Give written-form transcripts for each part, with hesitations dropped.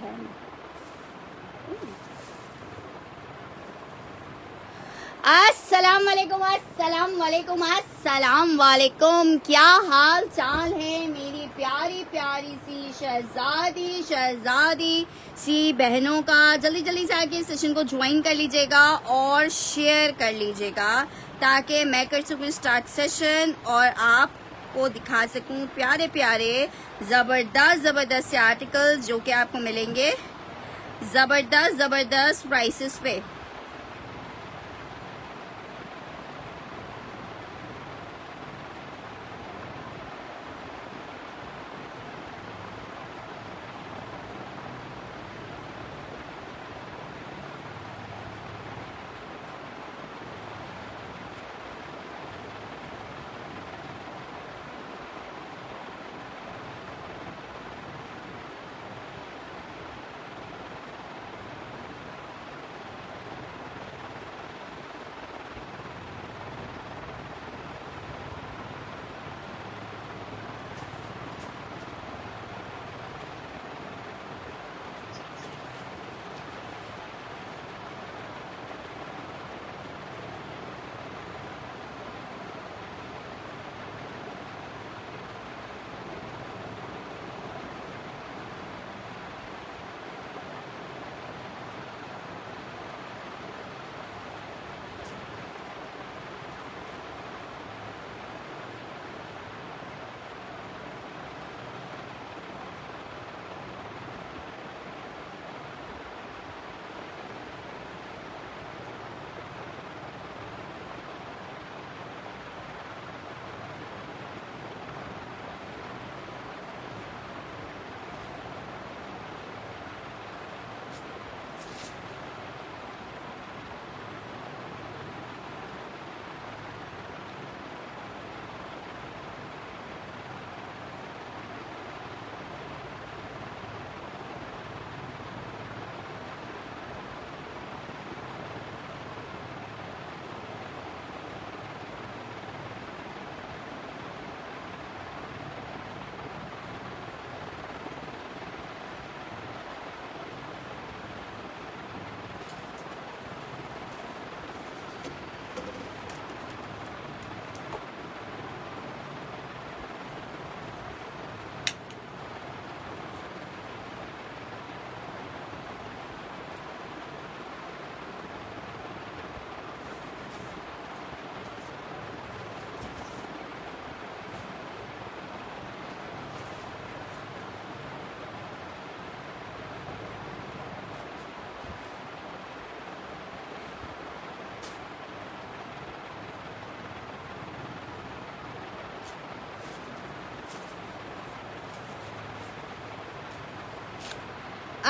है। अस्सलाम वालेकुम, अस्सलाम वालेकुम, अस्सलाम वालेकुम। क्या हाल चाल है मेरी प्यारी प्यारी सी शहजादी सी बहनों का। जल्दी जल्दी से आके सेशन को ज्वाइन कर लीजिएगा और शेयर कर लीजिएगा ताकि मैं कर सकूँ स्टार्ट सेशन और आपको दिखा सकूँ प्यारे प्यारे ज़बरदस्त से आर्टिकल्स जो कि आपको मिलेंगे ज़बरदस्त प्राइसेस पे।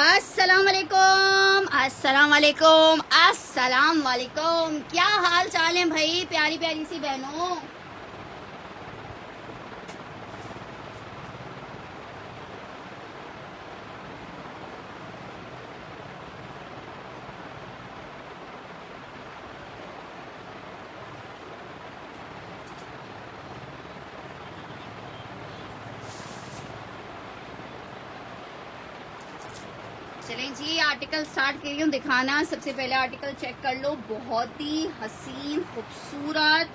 अस्सलाम वालेकुम, अस्सलाम वालेकुम, अस्सलाम वालेकुम। क्या हाल चाल है भाई प्यारी प्यारी सी बहनों। चलें जी, आर्टिकल स्टार्ट कर रही हूँ दिखाना। सबसे पहले आर्टिकल चेक कर लो, बहुत ही हसीन खूबसूरत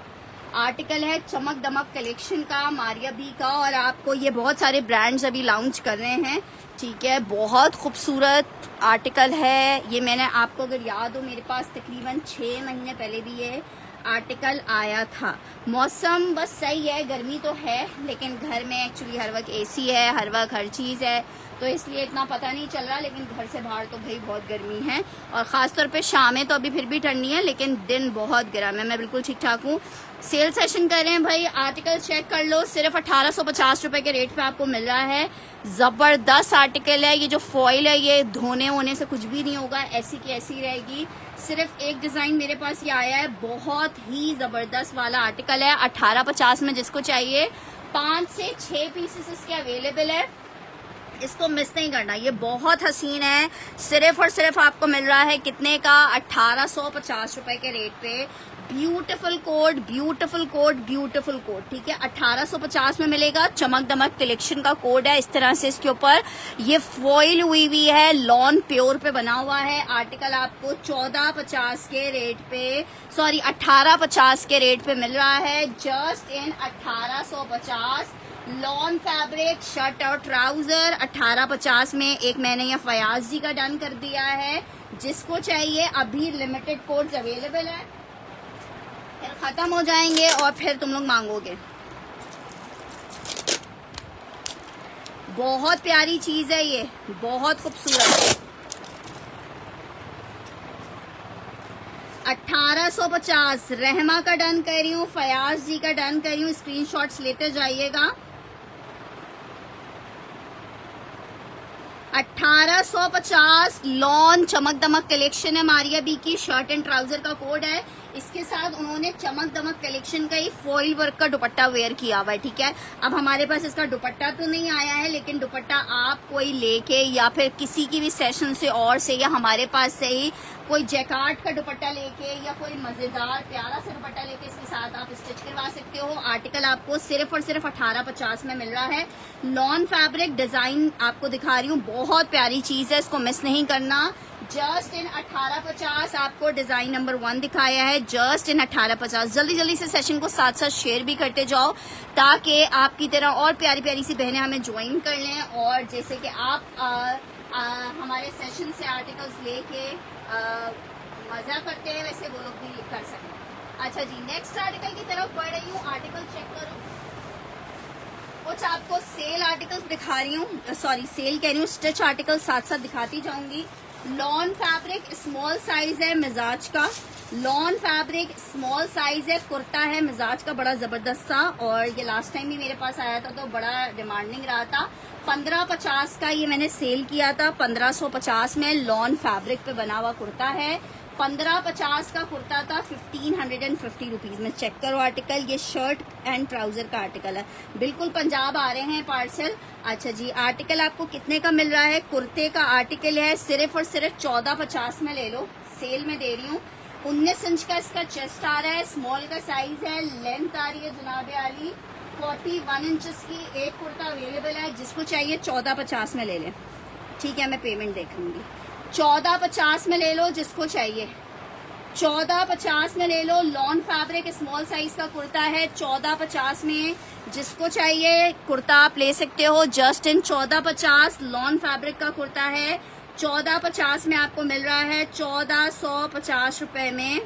आर्टिकल है, चमक दमक कलेक्शन का, मारिया बी का। और आपको ये बहुत सारे ब्रांड्स अभी लॉन्च कर रहे हैं, ठीक है। बहुत खूबसूरत आर्टिकल है ये। मैंने आपको अगर याद हो, मेरे पास तकरीबन 6 महीने पहले भी ये आर्टिकल आया था। मौसम बस सही है, गर्मी तो है, लेकिन घर में एक्चुअली हर वक्त एसी है, हर वक्त हर चीज़ है, तो इसलिए इतना पता नहीं चल रहा। लेकिन घर से बाहर तो भाई बहुत गर्मी है, और ख़ासतौर पे शामें तो अभी फिर भी ठंडी है, लेकिन दिन बहुत गर्म है। मैं बिल्कुल ठीक ठाक हूँ। सेल सेशन कर रहे हैं भाई, आर्टिकल चेक कर लो। सिर्फ 1850 रुपए के रेट पे आपको मिल रहा है। ज़बरदस्त आर्टिकल है। ये जो फॉइल है ये धोने वोने से कुछ भी नहीं होगा, ऐसी की ऐसी रहेगी। सिर्फ एक डिज़ाइन मेरे पास ये आया है, बहुत ही ज़बरदस्त वाला आर्टिकल है। 1850 में जिसको चाहिए 5 से 6 पीसेस इसके अवेलेबल है, इसको मिस नहीं करना। ये बहुत हसीन है। सिर्फ और सिर्फ आपको मिल रहा है कितने का? 1850 रुपए के रेट पे। Beautiful code, beautiful code, beautiful code, ठीक है। 1850 में मिलेगा। चमक दमक कलेक्शन का कोड है। इस तरह से इसके ऊपर ये फॉइल हुई हुई है, लॉन प्योर पे बना हुआ है। आर्टिकल आपको 1450 के रेट पे, सॉरी 1850 के रेट पे मिल रहा है। Just in 1850 lawn fabric shirt और ट्राउजर 1850 में। एक मैंने ये फयाज जी का डन कर दिया है। जिसको चाहिए अभी लिमिटेड कोड्स अवेलेबल है, फिर खत्म हो जाएंगे और फिर तुम लोग मांगोगे। बहुत प्यारी चीज है ये, बहुत खूबसूरत। 1850 रहमा का डन कर रही हूँ, फयाज जी का डन कर रही हूँ। स्क्रीनशॉट्स लेते जाइएगा। 1850 लॉन चमक दमक कलेक्शन है। मारिया बी की शर्ट एंड ट्राउजर का कोड है। इसके साथ उन्होंने चमक दमक कलेक्शन का ही फॉइल वर्क का दुपट्टा वेयर किया हुआ है, ठीक है। अब हमारे पास इसका दुपट्टा तो नहीं आया है, लेकिन दुपट्टा आप कोई लेके या फिर किसी की भी सेशन से और से या हमारे पास से ही कोई जैकार्ड का दुपट्टा लेके या कोई मजेदार प्यारा सा दुपट्टा लेके इसके साथ आप स्टिच करवा सकते हो। आर्टिकल आपको सिर्फ और सिर्फ 1850 में मिल रहा है। लॉन फैब्रिक डिजाइन आपको दिखा रही हूँ, बहुत प्यारी चीज है, इसको मिस नहीं करना। जस्ट इन 1850 आपको डिजाइन नंबर 1 दिखाया है। Just in 1850। जल्दी जल्दी से सेशन को साथ साथ शेयर भी करते जाओ, ताकि आपकी तरह और प्यारी प्यारी सी बहनें हमें ज्वाइन कर लें। और जैसे कि आप हमारे सेशन से आर्टिकल्स लेके मजा करते हैं, वैसे वो लोग भी कर सकते। अच्छा जी, नेक्स्ट आर्टिकल की तरफ बढ़ रही हूँ। आर्टिकल चेक करो। कुछ आपको सेल आर्टिकल्स दिखा रही हूँ, सॉरी सेल कह रही हूँ, स्टिच आर्टिकल साथ साथ दिखाती जाऊंगी। लॉन फैब्रिक स्मॉल साइज है मिजाज का। लॉन फैब्रिक स्मॉल साइज है, कुर्ता है मिजाज का बड़ा जबरदस्त सा। और ये लास्ट टाइम भी मेरे पास आया था तो बड़ा डिमांडिंग रहा था। 1550 का ये मैंने सेल किया था। 1550 में लॉन फैब्रिक पे बना हुआ कुर्ता है। 1550 का कुर्ता था 1550 रुपीज में। चेक करो आर्टिकल, ये शर्ट एंड ट्राउजर का आर्टिकल है। बिल्कुल पंजाब आ रहे हैं पार्सल। अच्छा जी, आर्टिकल आपको कितने का मिल रहा है? कुर्ते का आर्टिकल है सिर्फ और सिर्फ 1450 में ले लो, सेल में दे रही हूँ। 19 इंच का इसका चेस्ट आ रहा है, स्मॉल का साइज है, लेंथ आ रही है जनाबे आली 41 इंचेस की। एक कुर्ता अवेलेबल है, जिसको चाहिए 1450 में ले लें, ठीक है। मैं पेमेंट देख लूंगी। 1450 में ले लो जिसको चाहिए, 1450 में ले लो। लॉन फैब्रिक स्मॉल साइज का कुर्ता है 1450 में, जिसको चाहिए कुर्ता आप ले सकते हो। जस्ट इन 1450 लॉन फैब्रिक का कुर्ता है। 1450 में आपको मिल रहा है 1450 रुपए में।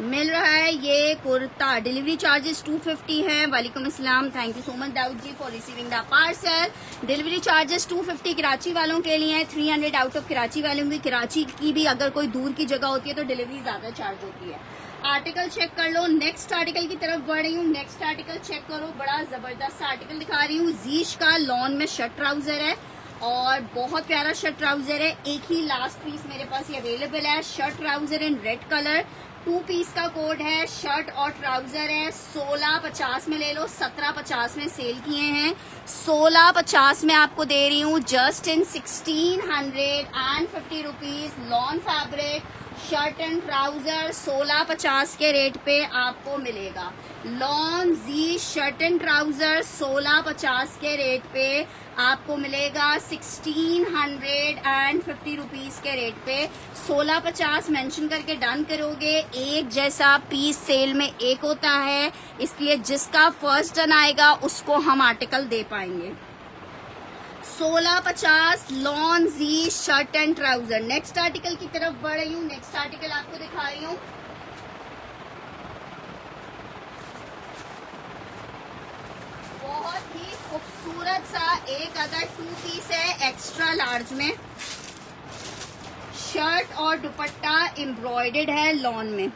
मिल रहा है ये कुर्ता। डिलीवरी चार्जेस 250 है। वालेकुम अस्सलाम, thank you so much Dawood ji for receiving the parcel. Delivery charges 250 Karachi वालों के लिए है, 300 आउट ऑफ कराची वालों की। कराची की भी अगर कोई दूर की जगह होती है तो डिलीवरी ज्यादा चार्ज होती है। आर्टिकल चेक कर लो। नेक्स्ट आर्टिकल की तरफ बढ़ रही हूँ। नेक्स्ट आर्टिकल चेक करो, बड़ा जबरदस्त आर्टिकल दिखा रही हूँ। जीश का लॉन में शर्ट ट्राउजर है और बहुत प्यारा शर्ट ट्राउजर है। एक ही लास्ट पीस मेरे पास ये अवेलेबल है। Shirt trouser in red colour, 2 piece का कोड है। शर्ट और ट्राउजर है। 1650 में ले लो, 1750 में सेल किए हैं। 1650 में आपको दे रही हूँ just in 1650 rupees. Lawn fabric shirt and trouser 1650 के रेट पे आपको मिलेगा। लॉन जी शर्ट एंड ट्राउजर 1650 के रेट पे आपको मिलेगा 1650 रुपीज के रेट पे। 1650 मेंशन करके डन करोगे। एक जैसा पीस सेल में एक होता है, इसलिए जिसका फर्स्ट डन आएगा उसको हम आर्टिकल दे पाएंगे। 1650 लॉन जी shirt and trouser. Next article की तरफ बढ़ रही हूँ। नेक्स्ट आर्टिकल आपको दिखा रही हूँ। बहुत ही खूबसूरत सा एक अदर 2 पीस है एक्स्ट्रा लार्ज में। शर्ट और दुपट्टा एम्ब्रॉयडर्ड है लॉन में।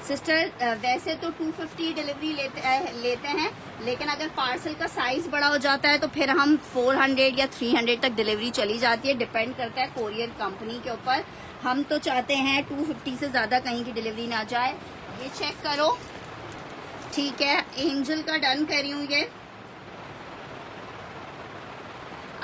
सिस्टर वैसे तो 250 डिलीवरी लेते हैं, लेकिन अगर पार्सल का साइज बड़ा हो जाता है तो फिर हम 400 या 300 तक डिलीवरी चली जाती है। डिपेंड करता है कोरियर कंपनी के ऊपर। हम तो चाहते हैं 250 से ज्यादा कहीं की डिलीवरी ना जाए। ये चेक करो, ठीक है। एंजल का डन कर रही हूँ। ये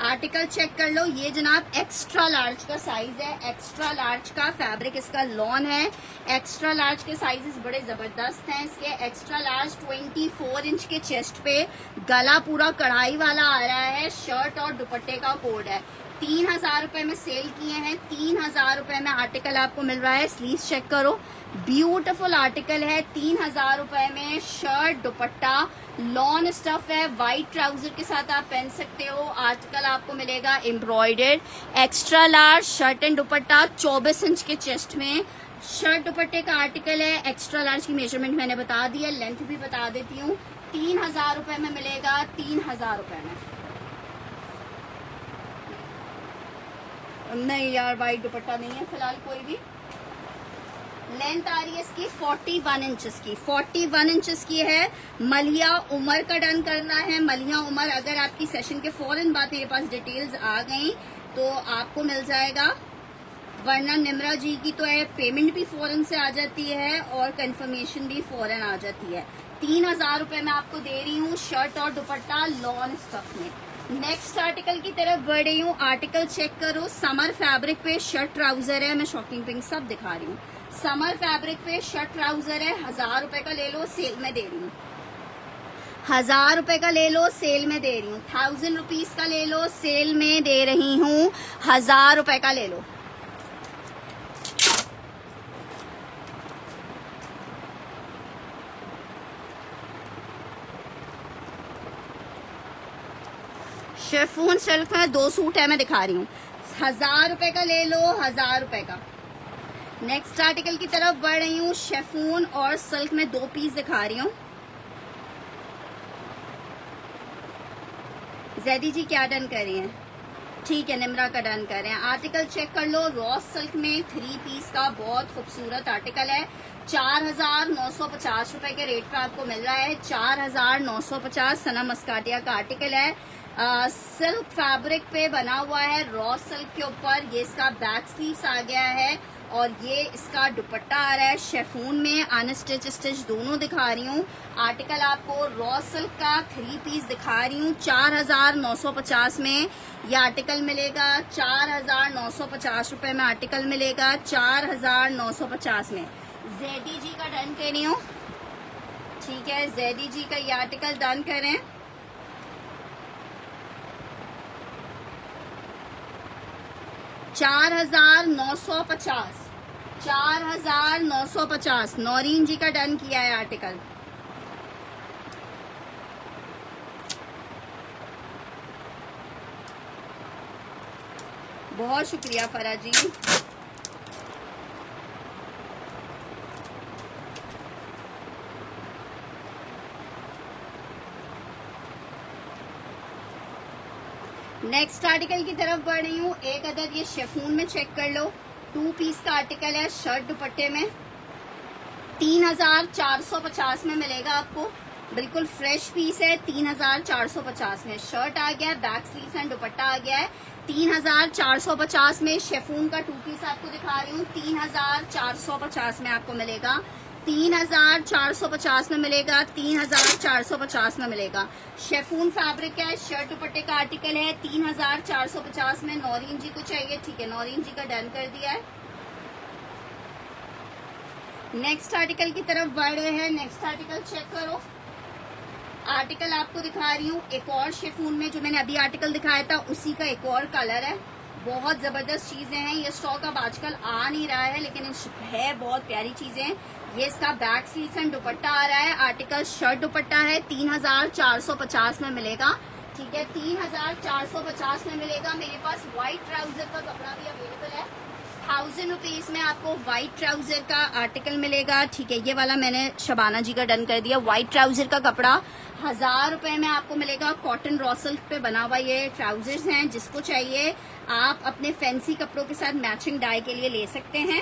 आर्टिकल चेक कर लो। ये जनाब एक्स्ट्रा लार्ज का साइज है, एक्स्ट्रा लार्ज का फैब्रिक इसका लॉन है। एक्स्ट्रा लार्ज के साइजेस बड़े जबरदस्त हैं इसके। एक्स्ट्रा लार्ज 24 इंच के चेस्ट पे, गला पूरा कढ़ाई वाला आ रहा है। शर्ट और दुपट्टे का कोड है। 3000 रुपए में सेल किए हैं। 3000 रुपए में आर्टिकल आपको मिल रहा है। स्लीव चेक करो, ब्यूटीफुल आर्टिकल है। 3000 रुपए में शर्ट दुपट्टा लॉन स्टफ है। व्हाइट ट्राउजर के साथ आप पहन सकते हो। आर्टिकल आपको मिलेगा embroidered. Extra large shirt and dupatta 24 inch के चेस्ट में शर्ट दुपट्टे का आर्टिकल है। एक्स्ट्रा लार्ज की मेजरमेंट मैंने बता दी है, लेंथ भी बता देती हूँ। 3000 रुपए में मिलेगा। 3000 रुपए में नहीं यार, व्हाइट दुपट्टा नहीं है फिलहाल कोई भी। लेंथ आ रही है इसकी 41 इंचेस की। 41 इंचेस की है। मलिया उमर का डन करना है। मलिया उमर, अगर आपकी सेशन के फौरन बाद मेरे पास डिटेल्स आ गई तो आपको मिल जाएगा, वरना निम्रा जी की तो है पेमेंट भी फौरन से आ जाती है और कंफर्मेशन भी फौरन आ जाती है। 3000 रुपए में आपको दे रही हूँ शर्ट और दुपट्टा लॉन स्टफ में। नेक्स्ट आर्टिकल की तरफ बढ़ रही हूँ। आर्टिकल चेक करो, समर फैब्रिक पे शर्ट ट्राउजर है। मैं शॉकिंग पिंक सब दिखा रही हूँ। समर फैब्रिक पे शर्ट ट्राउजर है। 1000 रुपए का ले लो, सेल में दे रही हूँ। 1000 रुपए का ले लो, सेल में दे रही हूँ। 1000 रुपीज का ले लो, सेल में दे रही हूँ। 1000 रुपए का ले लो। शिफॉन सिल्क में 2 सूट है, मैं दिखा रही हूँ। 1000 रुपए का ले लो, 1000 रुपए का। नेक्स्ट आर्टिकल की तरफ बढ़ रही हूँ। शिफॉन और सिल्क में 2 पीस दिखा रही हूँ। जैदी जी क्या डन कर रही हैं? ठीक है, निम्रा का डन कर रहे हैं। आर्टिकल चेक कर लो, रॉस सिल्क में 3 पीस का बहुत खूबसूरत आर्टिकल है। 4950 रुपए के रेट पर आपको मिल रहा है। 4950 सना मस्काटिया का आर्टिकल है। सिल्क फैब्रिक पे बना हुआ है, रॉस सिल्क के ऊपर। ये इसका बैक स्लीव्स आ गया है और ये इसका दुपट्टा आ रहा है शिफॉन में। अनस्टिच स्टिच दोनों दिखा रही हूँ। आर्टिकल आपको रॉस सिल्क का 3 पीस दिखा रही हूँ। 4950 में ये आर्टिकल मिलेगा। 4950 रुपए में आर्टिकल मिलेगा। 4950 में। जैदी जी का डन कर रही हूँ। ठीक है, जैदी जी का ये आर्टिकल डन करें। 4950। 4950 नौरीन जी का डन किया है आर्टिकल। बहुत शुक्रिया फरा जी। नेक्स्ट आर्टिकल की तरफ बढ़ रही हूँ। एक अदर ये शिफॉन में चेक कर लो, 2 पीस का आर्टिकल है शर्ट दुपट्टे में। 3450 में मिलेगा आपको। बिल्कुल फ्रेश पीस है। 3450 में शर्ट आ गया, बैक स्लीव्स एंड दुपट्टा आ गया है। 3450 में शिफॉन का 2 पीस आपको दिखा रही हूँ। 3450 में आपको मिलेगा। 3450 में मिलेगा। 3450 में मिलेगा। शिफॉन फैब्रिक है, शर्ट दुपट्टे का आर्टिकल है। 3450 में नौरीन जी को चाहिए। ठीक है, नौरीन जी का डन कर दिया है। नेक्स्ट आर्टिकल की तरफ बढ़ रहे हैं। नेक्स्ट आर्टिकल चेक करो। आर्टिकल आपको दिखा रही हूँ एक और शिफॉन में, जो मैंने अभी आर्टिकल दिखाया था उसी का एक और कलर है। बहुत जबरदस्त चीजें हैं। ये स्टॉक अब आजकल आ नहीं रहा है, लेकिन है बहुत प्यारी चीजें। ये इसका बैक स्लीव्स एंड दुपट्टा आ रहा है। आर्टिकल शर्ट दुपट्टा है। 3450 में मिलेगा। ठीक है, 3450 में मिलेगा। मेरे पास व्हाइट ट्राउजर का कपड़ा भी अवेलेबल है। 1000 रुपीज में आपको व्हाइट ट्राउजर का आर्टिकल मिलेगा। ठीक है, ये वाला मैंने शबाना जी का डन कर दिया। व्हाइट ट्राउजर का कपड़ा 1000 रुपए में आपको मिलेगा। कॉटन रॉ सिल्क पे बना हुआ ये ट्राउजर्स हैं। जिसको चाहिए आप अपने फैंसी कपड़ों के साथ मैचिंग डाई के लिए ले सकते हैं।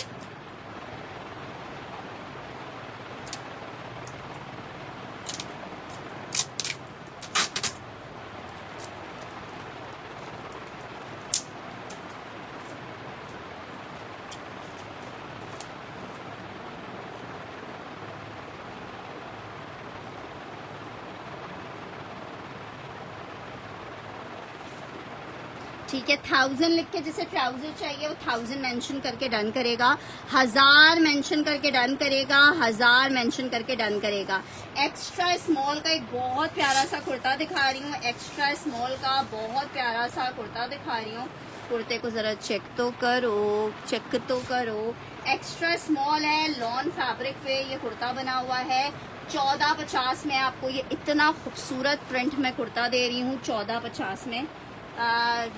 ठीक है। 1000 लिख के जिसे ट्राउजर चाहिए वो 1000 मेंशन करके डन करेगा, 1000 मेंशन करके डन करेगा, 1000 मेंशन करके डन करेगा। एक्स्ट्रा स्मॉल का एक बहुत प्यारा सा कुर्ता दिखा रही हूँ, एक्स्ट्रा स्मॉल का बहुत प्यारा सा कुर्ता दिखा रही हूँ। कुर्ते को जरा चेक तो करो, चेक तो करो। एक्स्ट्रा स्मॉल है, लॉन फैब्रिक पे ये कुर्ता बना हुआ है। 1450 में आपको ये इतना खूबसूरत प्रिंट में कुर्ता दे रही हूँ। 1450 में,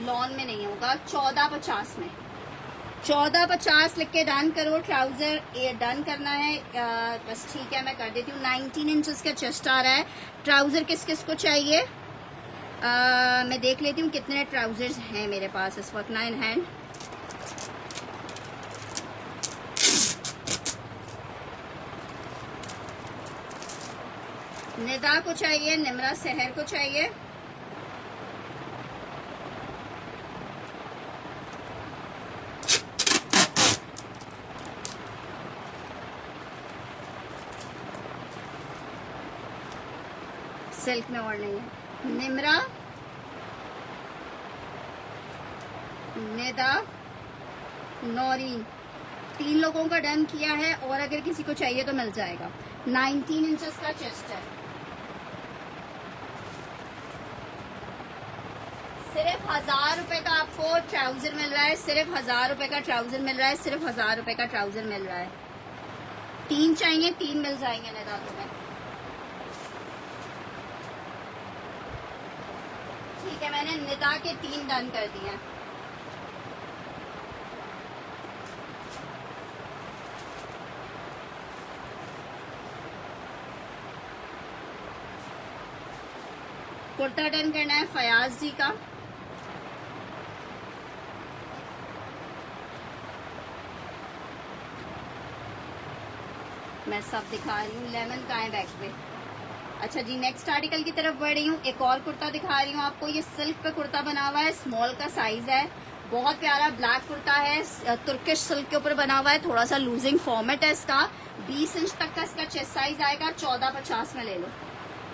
लॉन में नहीं होगा, 1450 में। 1450 लिख के डन करो। ट्राउजर ये डन करना है, बस ठीक है मैं कर देती हूँ। 19 इंचेस का चेस्ट आ रहा है। ट्राउजर किस किस को चाहिए मैं देख लेती हूँ कितने ट्राउजर्स हैं मेरे पास इस वक्त ना इन हैंड। निदा को चाहिए, निमरा सहर को चाहिए, सिल्क में और नहीं है। निमरा, निदा, नौरीन, 3 लोगों का डन किया है और अगर किसी को चाहिए तो मिल जाएगा। 19 इंचेस का चेस्ट है। सिर्फ 1000 रुपए का आपको ट्राउजर मिल रहा है, सिर्फ 1000 रुपए का ट्राउजर मिल रहा है, सिर्फ 1000 रुपए का ट्राउजर मिल रहा है। 3 चाहिए, 3 मिल जाएंगे निदा तुम्हें। ठीक है, मैंने निदा के 3 डन कर दिए हैं। कुर्ता डन करना है फयाज जी का। मैं सब दिखा रही हूँ। लेमन का है बैक पे। अच्छा जी, नेक्स्ट आर्टिकल की तरफ बढ़ रही हूँ। एक और कुर्ता दिखा रही हूँ आपको। ये सिल्क पे कुर्ता बना हुआ है, स्मॉल का साइज है, बहुत प्यारा ब्लैक कुर्ता है, तुर्किश सिल्क के ऊपर बना हुआ है। थोड़ा सा लूजिंग फॉर्मेट है इसका। 20 इंच तक का इसका चेस्ट साइज आएगा। 1450 में ले लो,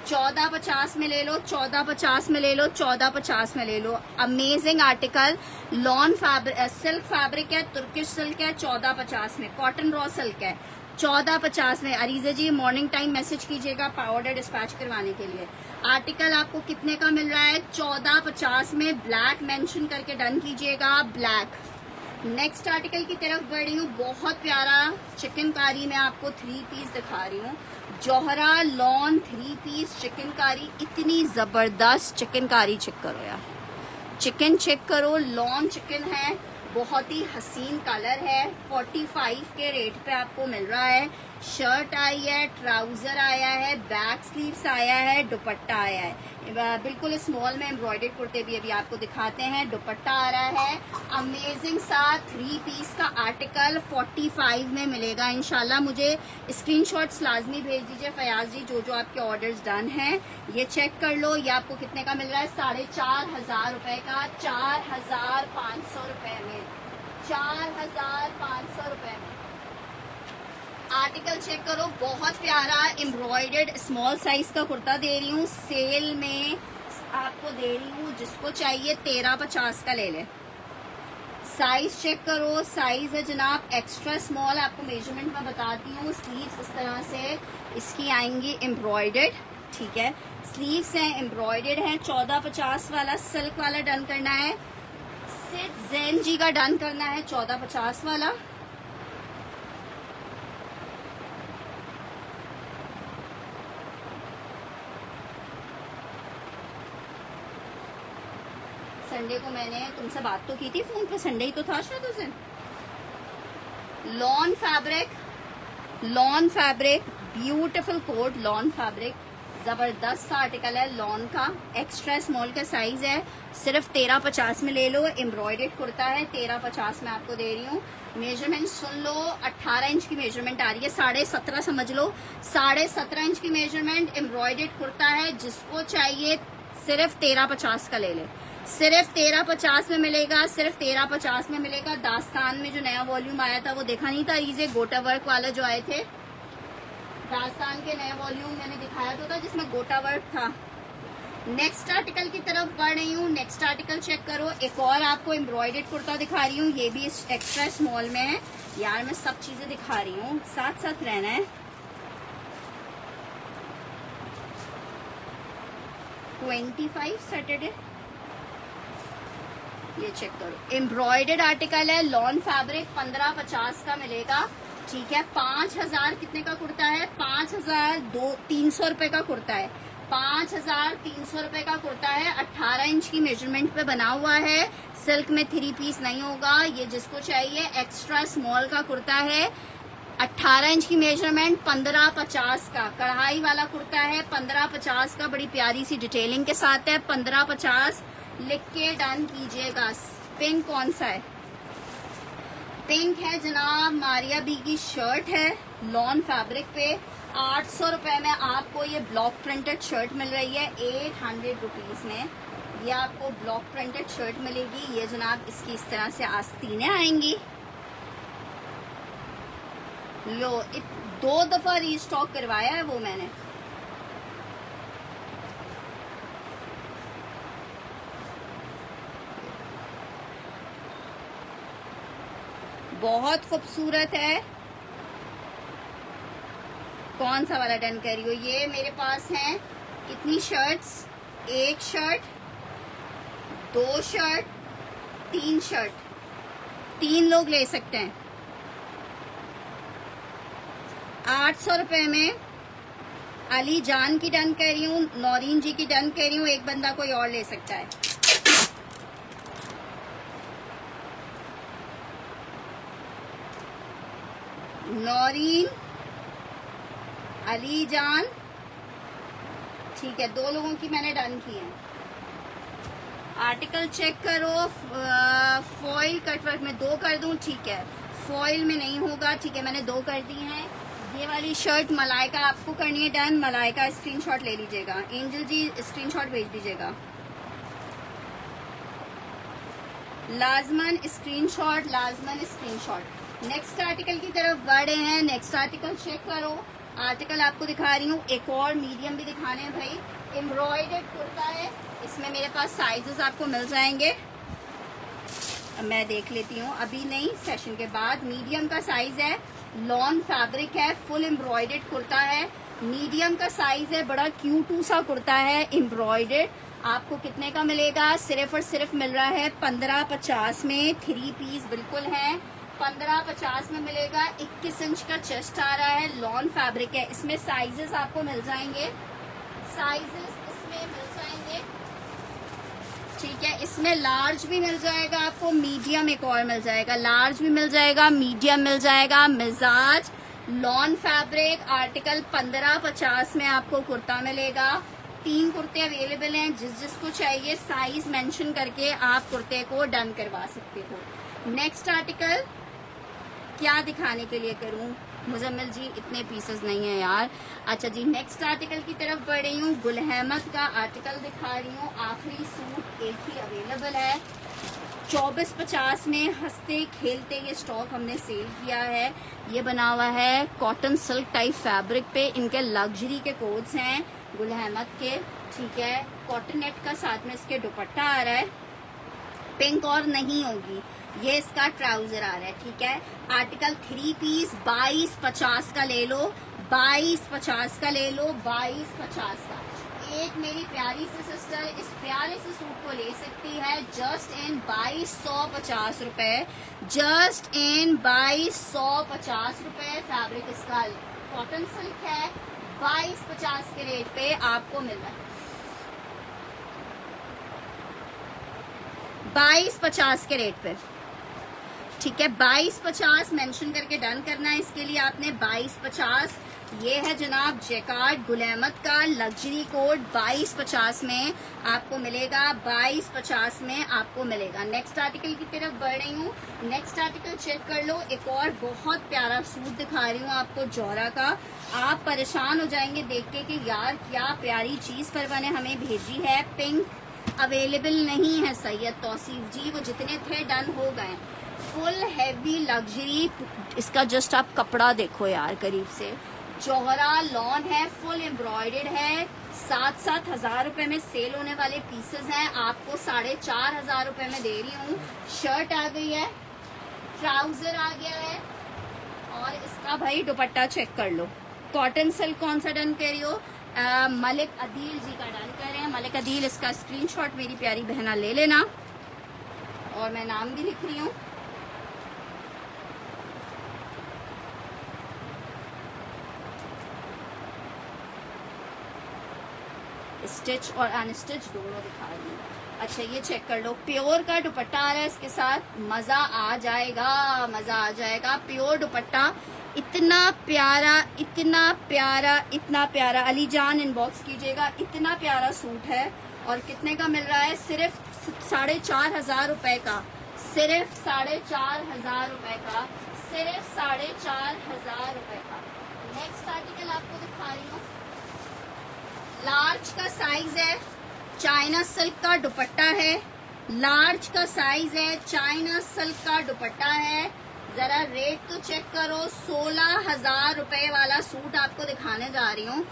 1450 में ले लो, 1450 में ले लो, 1450 में ले लो। Amazing article, lawn fabric, silk fabric है, तुर्किश सिल्क है। 1450 में कॉटन रॉ सिल्क है। 1450 में। Areeja ji morning time message कीजिएगा ऑर्डर डिस्पैच करवाने के लिए। आर्टिकल आपको कितने का मिल रहा है? 1450 में। ब्लैक मेंशन करके डन कीजिएगा, ब्लैक। नेक्स्ट आर्टिकल की तरफ बढ़ रही हूँ। बहुत प्यारा चिकनकारी में आपको 3 पीस दिखा रही हूँ। Zohra lawn 3 piece chikankari. इतनी जबरदस्त चिकनकारी चेक करो यार, चिकन चेक करो। लॉन चिकन है, बहुत ही हसीन कलर है। 45 के रेट पे आपको मिल रहा है। शर्ट आई है, ट्राउजर आया है, बैक स्लीव्स आया है, दुपट्टा आया है। बिल्कुल स्मॉल में एम्ब्रॉयडर्ड कुर्ते भी अभी आपको दिखाते हैं। दुपट्टा आ रहा है। अमेजिंग सा 3 पीस का आर्टिकल 45 में मिलेगा इंशाल्लाह। मुझे स्क्रीनशॉट्स लाजमी भेज दीजिए फयाज जी, जो जो आपके ऑर्डर्स डन हैं। ये चेक कर लो। ये आपको कितने का मिल रहा है? 4500 रुपए का। 4500 रुपए में, 4500 रुपए में। आर्टिकल चेक करो, बहुत प्यारा एम्ब्रॉयडर्ड स्मॉल साइज का कुर्ता दे रही हूँ। सेल में आपको दे रही हूँ, जिसको चाहिए 1350 का ले ले। साइज चेक करो, साइज है जनाब एक्स्ट्रा स्मॉल। आपको मेजरमेंट मैं बताती हूँ। स्लीव्स इस तरह से इसकी आएंगी एम्ब्रॉयडर्ड, ठीक है। स्लीव्स हैं एम्ब्रॉयडर्ड हैं। 1450 वाला सिल्क वाला डन करना है। सिर्फ जैन जी का डन करना है 1450 वाला। संडे को मैंने तुमसे बात तो की थी फोन पे, संडे ही तो था शायद उस दिन। Lawn fabric, lawn fabric, beautiful coat, lawn fabric, जबरदस्त सा आर्टिकल है लॉन का। एक्स्ट्रा स्मॉल का साइज है। सिर्फ 1350 में ले लो। एम्ब्रॉयडर्ड कुर्ता है, 1350 में आपको दे रही हूँ। मेजरमेंट सुन लो, 18 इंच की मेजरमेंट आ रही है, 17.5 समझ लो। 17.5 इंच की मेजरमेंट, एम्ब्रॉयडर्ड कुर्ता है। जिसको चाहिए सिर्फ 1350 का ले ले। सिर्फ 1350 में मिलेगा, सिर्फ 1350 में मिलेगा। दास्तान में जो नया वॉल्यूम आया था वो देखा नहीं था रीजे, गोटा वर्क वाला जो आए थे। दास्तान के नए वॉल्यूम मैंने दिखाया तो था जिसमें गोटा वर्क था। नेक्स्ट आर्टिकल की तरफ बढ़ रही हूँ। नेक्स्ट आर्टिकल चेक करो। एक और आपको एम्ब्रॉयडर्ड कुर्ता दिखा रही हूँ, ये भी एक्स्ट्रा स्मॉल में है। यार मैं सब चीजें दिखा रही हूँ, साथ साथ रहना है। 25 सैटरडे, ये चेक करो। एम्ब्रॉयडर्ड आर्टिकल है, लॉन फैब्रिक, 1550 का मिलेगा। ठीक है, 5000 कितने का कुर्ता है? 5300 रुपए का कुर्ता है। 5300 रुपए का कुर्ता है। 18 इंच की मेजरमेंट पे बना हुआ है। सिल्क में 3 पीस नहीं होगा। ये जिसको चाहिए एक्स्ट्रा स्मॉल का कुर्ता है। 18 इंच की मेजरमेंट, 1550 का कढ़ाई वाला कुर्ता है। 1550 का, बड़ी प्यारी सी डिटेलिंग के साथ है। 1550 लिख के डन कीजिएगा। पिंक कौन सा है? पिंक है जनाब, मारिया बी की शर्ट है, लॉन फैब्रिक पे। 800 रुपए में आपको ये ब्लॉक प्रिंटेड शर्ट मिल रही है। 800 रुपीज में ये आपको ब्लॉक प्रिंटेड शर्ट मिलेगी। ये जनाब इसकी इस तरह से आस्तीनें आएंगी। लो, 2 दफा रीस्टॉक करवाया है वो मैंने। बहुत खूबसूरत है। कौन सा वाला डन कर रही हो? ये मेरे पास हैं कितनी शर्ट्स? 1 शर्ट, 2 शर्ट, 3 शर्ट, 3 लोग ले सकते हैं। 800 रुपए में अली जान की डन कर रही हूँ, नौरीन जी की डन कर रही हूँ। एक बंदा कोई और ले सकता है। नौरीन, अली जान, ठीक है, 2 लोगों की मैंने डन की है। आर्टिकल चेक करो। फॉइल कटवर्क में 2 कर दूं? ठीक है, फॉइल में नहीं होगा। ठीक है, मैंने 2 कर दी हैं। ये वाली शर्ट मलाइका आपको करनी है डन। मलाइका स्क्रीनशॉट ले लीजिएगा। एंजल जी स्क्रीनशॉट भेज दीजिएगा। लाजमन स्क्रीनशॉट, लाजमन स्क्रीनशॉट। नेक्स्ट आर्टिकल की तरफ बढ़ रहे हैं। नेक्स्ट आर्टिकल चेक करो। आर्टिकल आपको दिखा रही हूँ। एक और मीडियम भी दिखाने हैं भाई। एम्ब्रॉयडर्ड कुर्ता है, इसमें मेरे पास साइजेस आपको मिल जाएंगे। मैं देख लेती हूँ, अभी नहीं, सेशन के बाद। मीडियम का साइज है, लॉन फैब्रिक है, फुल एम्ब्रॉयडर्ड कुर्ता है। मीडियम का साइज है, बड़ा क्यूट सा कुर्ता है एम्ब्रॉयडर्ड। आपको कितने का मिलेगा? सिर्फ और सिर्फ मिल रहा है 1550 में। 3 पीस बिल्कुल है, 1550 में मिलेगा। 21 इंच का चेस्ट आ रहा है, लॉन फैब्रिक है। इसमें साइजेस आपको मिल जाएंगे, साइजेस इसमें मिल जाएंगे। ठीक है, इसमें लार्ज भी मिल जाएगा आपको, मीडियम एक और मिल जाएगा। लार्ज भी मिल जाएगा, मीडियम मिल जाएगा। मिजाज लॉन फैब्रिक, आर्टिकल 1550 में आपको कुर्ता मिलेगा। 3 कुर्ते अवेलेबल हैं, जिसको चाहिए साइज मेंशन करके आप कुर्ते को डन करवा सकते हो। नेक्स्ट आर्टिकल क्या दिखाने के लिए करूं? मुजम्मिल जी इतने पीसेस नहीं है यार। अच्छा जी, नेक्स्ट आर्टिकल की तरफ बढ़ रही हूँ। गुल अहमद का आर्टिकल दिखा रही हूँ। आखिरी सूट एक ही अवेलेबल है, 2450 में। हंसते खेलते ये स्टॉक हमने सेल किया है। ये बना हुआ है कॉटन सिल्क टाइप फैब्रिक पे। इनके लग्जरी के कोड्स हैं गुल अहमद के। ठीक है, कॉटन नेट का साथ में इसके दुपट्टा आ रहा है। पिंक और नहीं होगी, ये इसका ट्राउजर आ रहा है। ठीक है, आर्टिकल 3 पीस 2250 का ले लो, 2250 का ले लो, 2250 का। एक मेरी प्यारी सी सिस्टर इस प्यारे से सूट को ले सकती है जस्ट इन 2250 रुपए। जस्ट इन 2250 रुपए। फैब्रिक इसका कॉटन सिल्क है। 2250 के रेट पे आपको मिल रहा है। 2250 के रेट पे। ठीक है, 2250 मेंशन करके डन करना है। इसके लिए आपने 2250। ये है जनाब जैकार्ड गुल अहमद का लग्जरी कोड। 2250 में आपको मिलेगा, 2250 में आपको मिलेगा। नेक्स्ट आर्टिकल की तरफ बढ़ रही हूँ। नेक्स्ट आर्टिकल चेक कर लो। एक और बहुत प्यारा सूट दिखा रही हूँ आपको जौहरा का। आप परेशान हो जाएंगे देख के कि यार क्या प्यारी चीज परवा ने हमें भेजी है। पिंक अवेलेबल नहीं है सैयद तौसीफ जी, वो जितने थे डन हो गए। फुल हैवी लग्जरी, इसका जस्ट आप कपड़ा देखो यार करीब से। जौहरा लॉन है, फुल एम्ब्रॉयडर्ड है, 7-7 हजार रुपए में सेल होने वाले पीसेस हैं, आपको 4,500 रुपए में दे रही हूँ। शर्ट आ गई है, ट्राउजर आ गया है, और इसका भाई दुपट्टा चेक कर लो। कॉटन सिल्क कौन सा डन कर रही हो? मलिक अदील जी का डन कर रहे हैं। मलिक अदील, इसका स्क्रीनशॉट मेरी प्यारी बहना ले लेना, और मैं नाम भी लिख रही हूँ। स्टिच और अनस्टिच दोनों दिखा रही हूँ। अच्छा, ये चेक कर लो, प्योर का दुपट्टा आ रहा है इसके साथ, मजा आ जाएगा, मजा आ जाएगा। प्योर दुपट्टा, इतना प्यारा, इतना प्यारा, इतना प्यारा। अली जान इनबॉक्स कीजिएगा, इतना प्यारा सूट है। और कितने का मिल रहा है? सिर्फ 4,500 रुपए का, सिर्फ 4,500 रुपए का, सिर्फ 4,500 रुपए का। नेक्स्ट आर्टिकल आपको दिखा रही हूँ, लार्ज का साइज है, चाइना सिल्क का दुपट्टा है। लार्ज का साइज है, चाइना सिल्क का दुपट्टा है। जरा रेट तो चेक करो, 16,000 रुपए वाला सूट आपको दिखाने जा रही हूँ।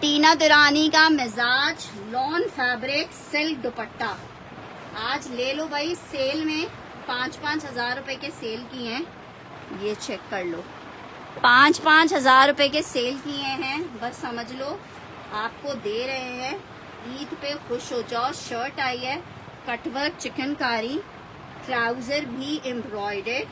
टीना दुरानी का मिजाज, लॉन फैब्रिक, सिल्क दुपट्टा। आज ले लो भाई, सेल में 5-5 हजार रुपए के सेल किए हैं, ये चेक कर लो, 5-5 हजार रुपए के सेल किए हैं। बस समझ लो आपको दे रहे हैं, ईद पे खुश हो जाओ। शर्ट आई है, कटवर्क चिकनकारी, ट्राउजर भी एम्ब्रॉयडर्ड,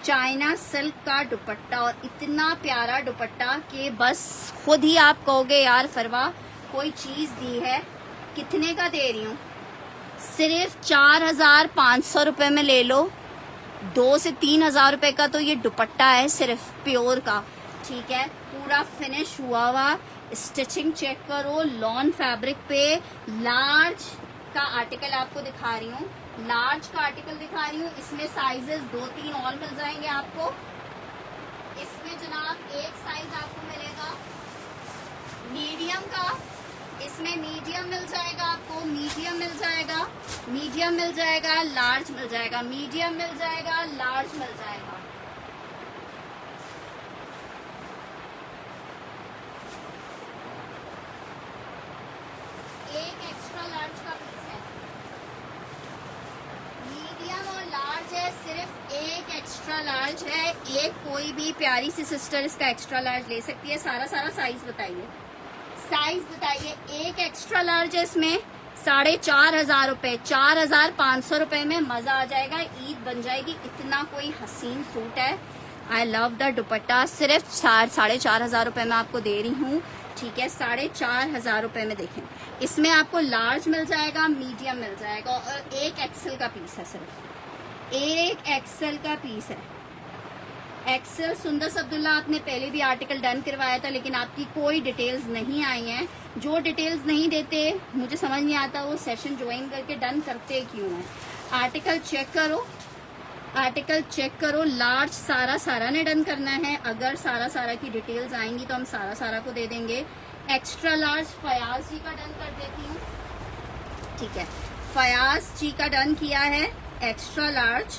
चाइना सिल्क का दुपट्टा, और इतना प्यारा दुपट्टा कि बस खुद ही आप कहोगे यार फरवा कोई चीज दी है। कितने का दे रही हूँ? सिर्फ 4,500 रुपए में ले लो। 2 से 3 हजार रुपए का तो ये दुपट्टा है, सिर्फ प्योर का, ठीक है, पूरा फिनिश हुआ। स्टिचिंग चेक करो, लॉन फैब्रिक पे। लार्ज का आर्टिकल आपको दिखा रही हूँ, लार्ज का आर्टिकल दिखा रही हूँ। इसमें साइजेस 2-3 और मिल जाएंगे आपको। इसमें जनाब एक साइज आपको मिलेगा मीडियम का, इसमें मीडियम मिल जाएगा आपको, मीडियम मिल जाएगा, मीडियम मिल जाएगा, लार्ज मिल जाएगा, मीडियम मिल जाएगा, लार्ज मिल जाएगा। एक एक्स्ट्रा लार्ज का पीस है, मीडियम और लार्ज है, सिर्फ एक एक्स्ट्रा लार्ज है। एक कोई भी प्यारी सी सिस्टर इसका एक्स्ट्रा लार्ज ले सकती है। सारा साइज बताइए, साइज बताइए। एक एक्स्ट्रा लार्ज है, इसमें 4,500 रुपए, 4,500 रुपए में मजा आ जाएगा, ईद बन जाएगी। इतना कोई हसीन सूट है। आई लव द दुपट्टा। सिर्फ 4,500 रुपए में आपको दे रही हूँ, ठीक है, 4,500 रुपए में। देखें, इसमें आपको लार्ज मिल जाएगा, मीडियम मिल जाएगा, और एक एक्सेल का पीस है, सिर्फ एक एक्सेल का पीस है। एक्सेल सुंदर अब्दुल्ला, आपने पहले भी आर्टिकल डन करवाया था, लेकिन आपकी कोई डिटेल्स नहीं आई हैं। जो डिटेल्स नहीं देते मुझे समझ नहीं आता वो सेशन ज्वाइन करके डन करते क्यों हैं। आर्टिकल चेक करो, आर्टिकल चेक करो। लार्ज सारा ने डन करना है। अगर सारा की डिटेल्स आएंगी तो हम सारा को दे देंगे। एक्स्ट्रा लार्ज फयाज जी का डन कर देती हूँ, ठीक है, फयाज जी का डन किया है एक्स्ट्रा लार्ज।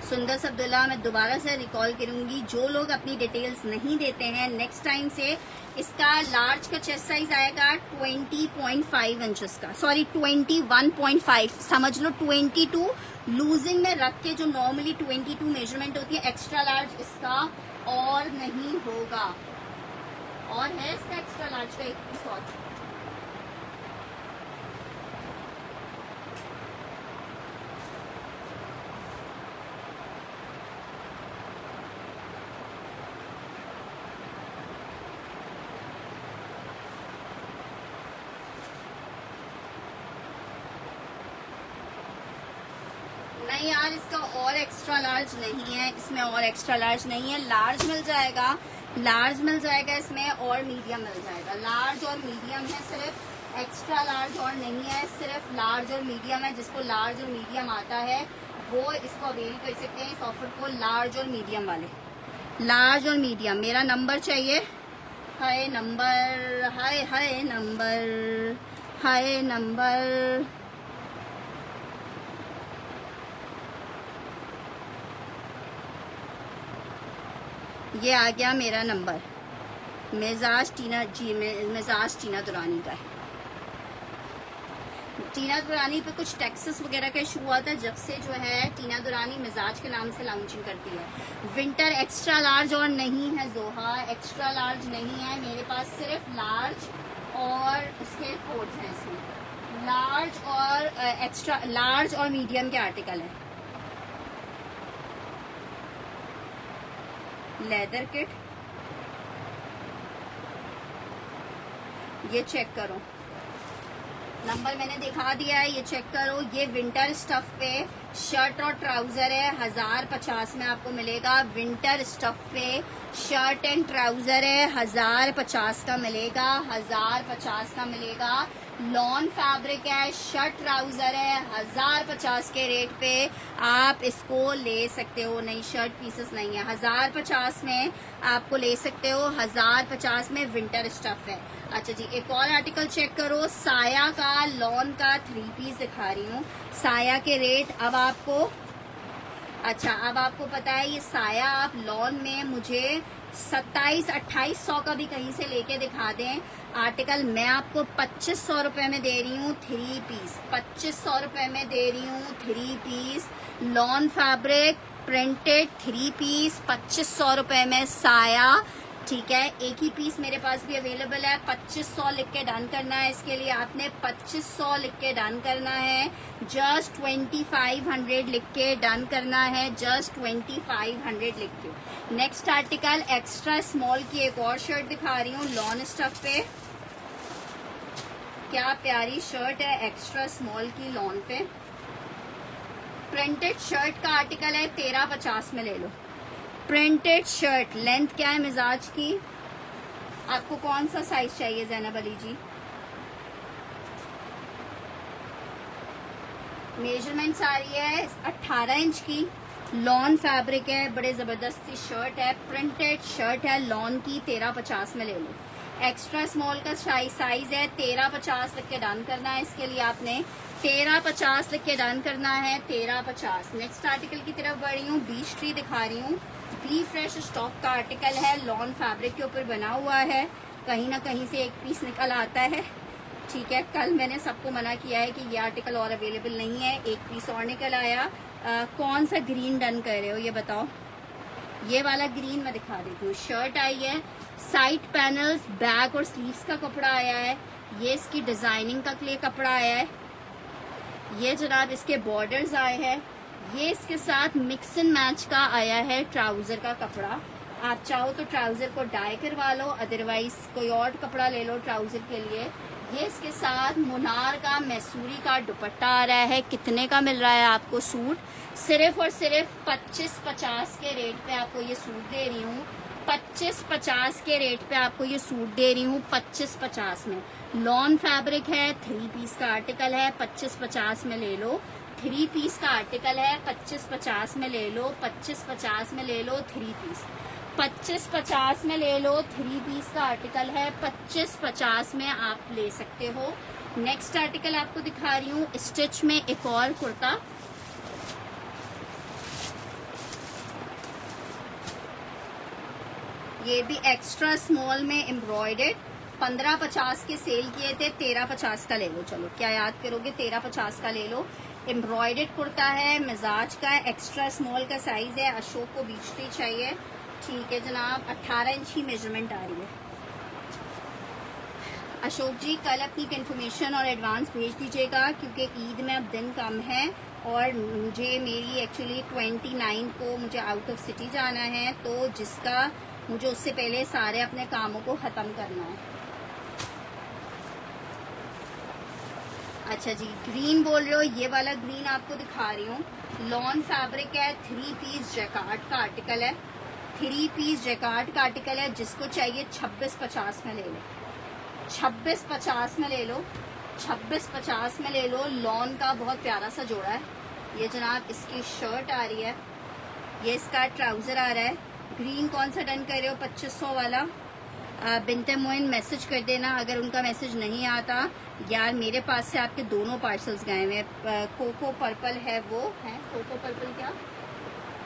सुंदर अब्दुल्ला, मैं दोबारा से रिकॉल करूंगी, जो लोग अपनी डिटेल्स नहीं देते हैं नेक्स्ट टाइम से, इसका लार्ज का चेस्ट साइज आएगा 20.5 इंचेस का, सॉरी 21.5, समझ लो 22 लूजिंग में रख के, जो नॉर्मली 22 मेजरमेंट होती है। एक्स्ट्रा लार्ज इसका और नहीं होगा, और है इसका एक्स्ट्रा लार्ज का एक पीस और। नहीं यार, इसका और एक्स्ट्रा लार्ज नहीं है, इसमें और एक्स्ट्रा लार्ज नहीं है। लार्ज मिल जाएगा, लार्ज मिल जाएगा इसमें, और मीडियम मिल जाएगा। लार्ज और मीडियम है, सिर्फ एक्स्ट्रा लार्ज और नहीं है, सिर्फ लार्ज और मीडियम है। जिसको लार्ज और मीडियम आता है वो इसको अवेल कर सकते हैं, इस ऑफर को। लार्ज और मीडियम वाले, लार्ज और मीडियम। मेरा नंबर चाहिए, हाय नंबर, हाय नंबर, हाय नंबर। ये आ गया मेरा नंबर, मिजाज टीना दुरानी का है। टीना दुरानी पे कुछ टैक्सेस वगैरह का इशू हुआ था, जब से जो है टीना दुरानी मिजाज के नाम से लॉन्चिंग करती है। विंटर एक्स्ट्रा लार्ज और नहीं है जोहा, एक्स्ट्रा लार्ज नहीं है मेरे पास, सिर्फ लार्ज और उसके कोड्स हैं इसमें, लार्ज और एक्स्ट्रा लार्ज और मीडियम के आर्टिकल है। लेदर किट ये चेक करो, नंबर मैंने दिखा दिया है, ये चेक करो। ये विंटर स्टफ पे शर्ट और ट्राउजर है, 1050 में आपको मिलेगा। विंटर स्टफ पे शर्ट एंड ट्राउजर है, 1050 का मिलेगा, 1050 का मिलेगा। लॉन फैब्रिक है, शर्ट ट्राउजर है, 1050 के रेट पे आप इसको ले सकते हो। नहीं शर्ट पीसेस नहीं है, 1050 में आपको ले सकते हो, 1050 में विंटर स्टफ है। अच्छा जी, एक और आर्टिकल चेक करो, साया का लॉन का 3 पीस दिखा रही हूँ। साया के रेट अब आपको, अच्छा अब आपको पता है ये साया आप लॉन में मुझे 27-2800 का भी कहीं से लेके दिखा दें आर्टिकल, मैं आपको 2500 रुपए में दे रही हूँ 3 पीस, 2500 रुपए में दे रही हूँ 3 piece. Lawn fabric printed 3 piece 2500 रुपए में साया, ठीक है। एक ही पीस मेरे पास भी अवेलेबल है, 2500 लिख के डन करना है। इसके लिए आपने 2500 लिख के डन करना है, जस्ट 2500 लिख के डन करना है, जस्ट 2500 लिख के। नेक्स्ट आर्टिकल एक्स्ट्रा स्मॉल की एक और शर्ट दिखा रही हूँ लॉन स्टफ पे, क्या प्यारी शर्ट है एक्स्ट्रा स्मॉल की लॉन पे। प्रिंटेड शर्ट का आर्टिकल है, 1350 में ले लो। प्रिंटेड शर्ट, लेंथ क्या है मिजाज की, आपको कौन सा साइज चाहिए जैनब अली जी? मेजरमेंट्स आ रही है 18 इंच की, लॉन फैब्रिक है, बड़े जबरदस्ती शर्ट है, प्रिंटेड शर्ट है लॉन की, 1350 में ले लो। एक्स्ट्रा स्मॉल का साइज है, 1350 लिख के डन करना है। इसके लिए आपने 1350 लिख के डन करना है, 1350। नेक्स्ट आर्टिकल की तरफ बढ़ रही हूँ, बीच ट्री दिखा रही हूँ। बी फ्रेश स्टॉक का आर्टिकल है, लॉन फैब्रिक के ऊपर बना हुआ है, कहीं ना कहीं से एक पीस निकल आता है, ठीक है। कल मैंने सबको मना किया है कि ये आर्टिकल और अवेलेबल नहीं है, एक पीस और निकल आया। कौन सा ग्रीन डन कर रहे हो ये बताओ? ये वाला ग्रीन मैं दिखा देती हूँ। शर्ट आई है, साइड पैनल्स, बैक और स्लीव्स का कपड़ा आया है, ये इसकी डिजाइनिंग का लिए कपड़ा आया है, ये जनाब इसके बॉर्डर्स आए हैं, ये इसके साथ मिक्स एंड मैच का आया है ट्राउजर का कपड़ा। आप चाहो तो ट्राउजर को डाई करवा लो, अदरवाइज कोई और कपड़ा ले लो ट्राउजर के लिए। ये इसके साथ मुनार का मैसूरी का दुपट्टा आ रहा है। कितने का मिल रहा है आपको सूट? सिर्फ और सिर्फ 25-50 के रेट पे आपको ये सूट दे रही हूँ, 25-50 के रेट पे आपको ये सूट दे रही हूँ, 25-50 में। लॉन फैब्रिक है, 3 पीस का आर्टिकल है, 25-50 में ले लो। 3 पीस का आर्टिकल है, 25-50 में ले लो, 25-50 में ले लो 3 पीस, 25-50 में ले लो। 3 पीस का आर्टिकल है, 25-50 में आप ले सकते हो। नेक्स्ट आर्टिकल आपको दिखा रही हूँ स्टिच में एक और कुर्ता, ये भी एक्स्ट्रा स्मॉल में एम्ब्रॉयडर्ड, 1550 के सेल किए थे, 1350 का ले लो। चलो क्या याद करोगे, 1350 का ले लो। एम्ब्रॉयडर्ड कुर्ता है, मिजाज का है, एक्स्ट्रा स्मॉल का साइज है। अशोक को बीच ट्री चाहिए, ठीक है जनाब, 18 इंच की मेजरमेंट आ रही है। अशोक जी कल अपनी कंफर्मेशन और एडवांस भेज दीजिएगा, क्योंकि ईद में अब दिन कम है और मुझे मेरी एक्चुअली 29 को मुझे आउट ऑफ सिटी जाना है, तो जिसका मुझे उससे पहले सारे अपने कामों को खत्म करना है। अच्छा जी, ग्रीन बोल रहे हो, ये वाला ग्रीन आपको दिखा रही हूँ। लॉन फैब्रिक है, 3 पीस जैकार्ड का आर्टिकल है, 3 पीस जैकार्ड का आर्टिकल है। जिसको चाहिए 26-50 में ले लो, 26-50 में ले लो, 26-50 में ले लो। लॉन का बहुत प्यारा सा जोड़ा है ये जनाब, इसकी शर्ट आ रही है, ये इसका ट्राउजर आ रहा है। ग्रीन कौन सा डन कर रहे हो? 2500 वाला। बिनते मोइन मैसेज कर देना अगर उनका मैसेज नहीं आता। यार मेरे पास से आपके दोनों पार्सल्स गए हुए हैं। कोको पर्पल है, वो है कोको पर्पल, क्या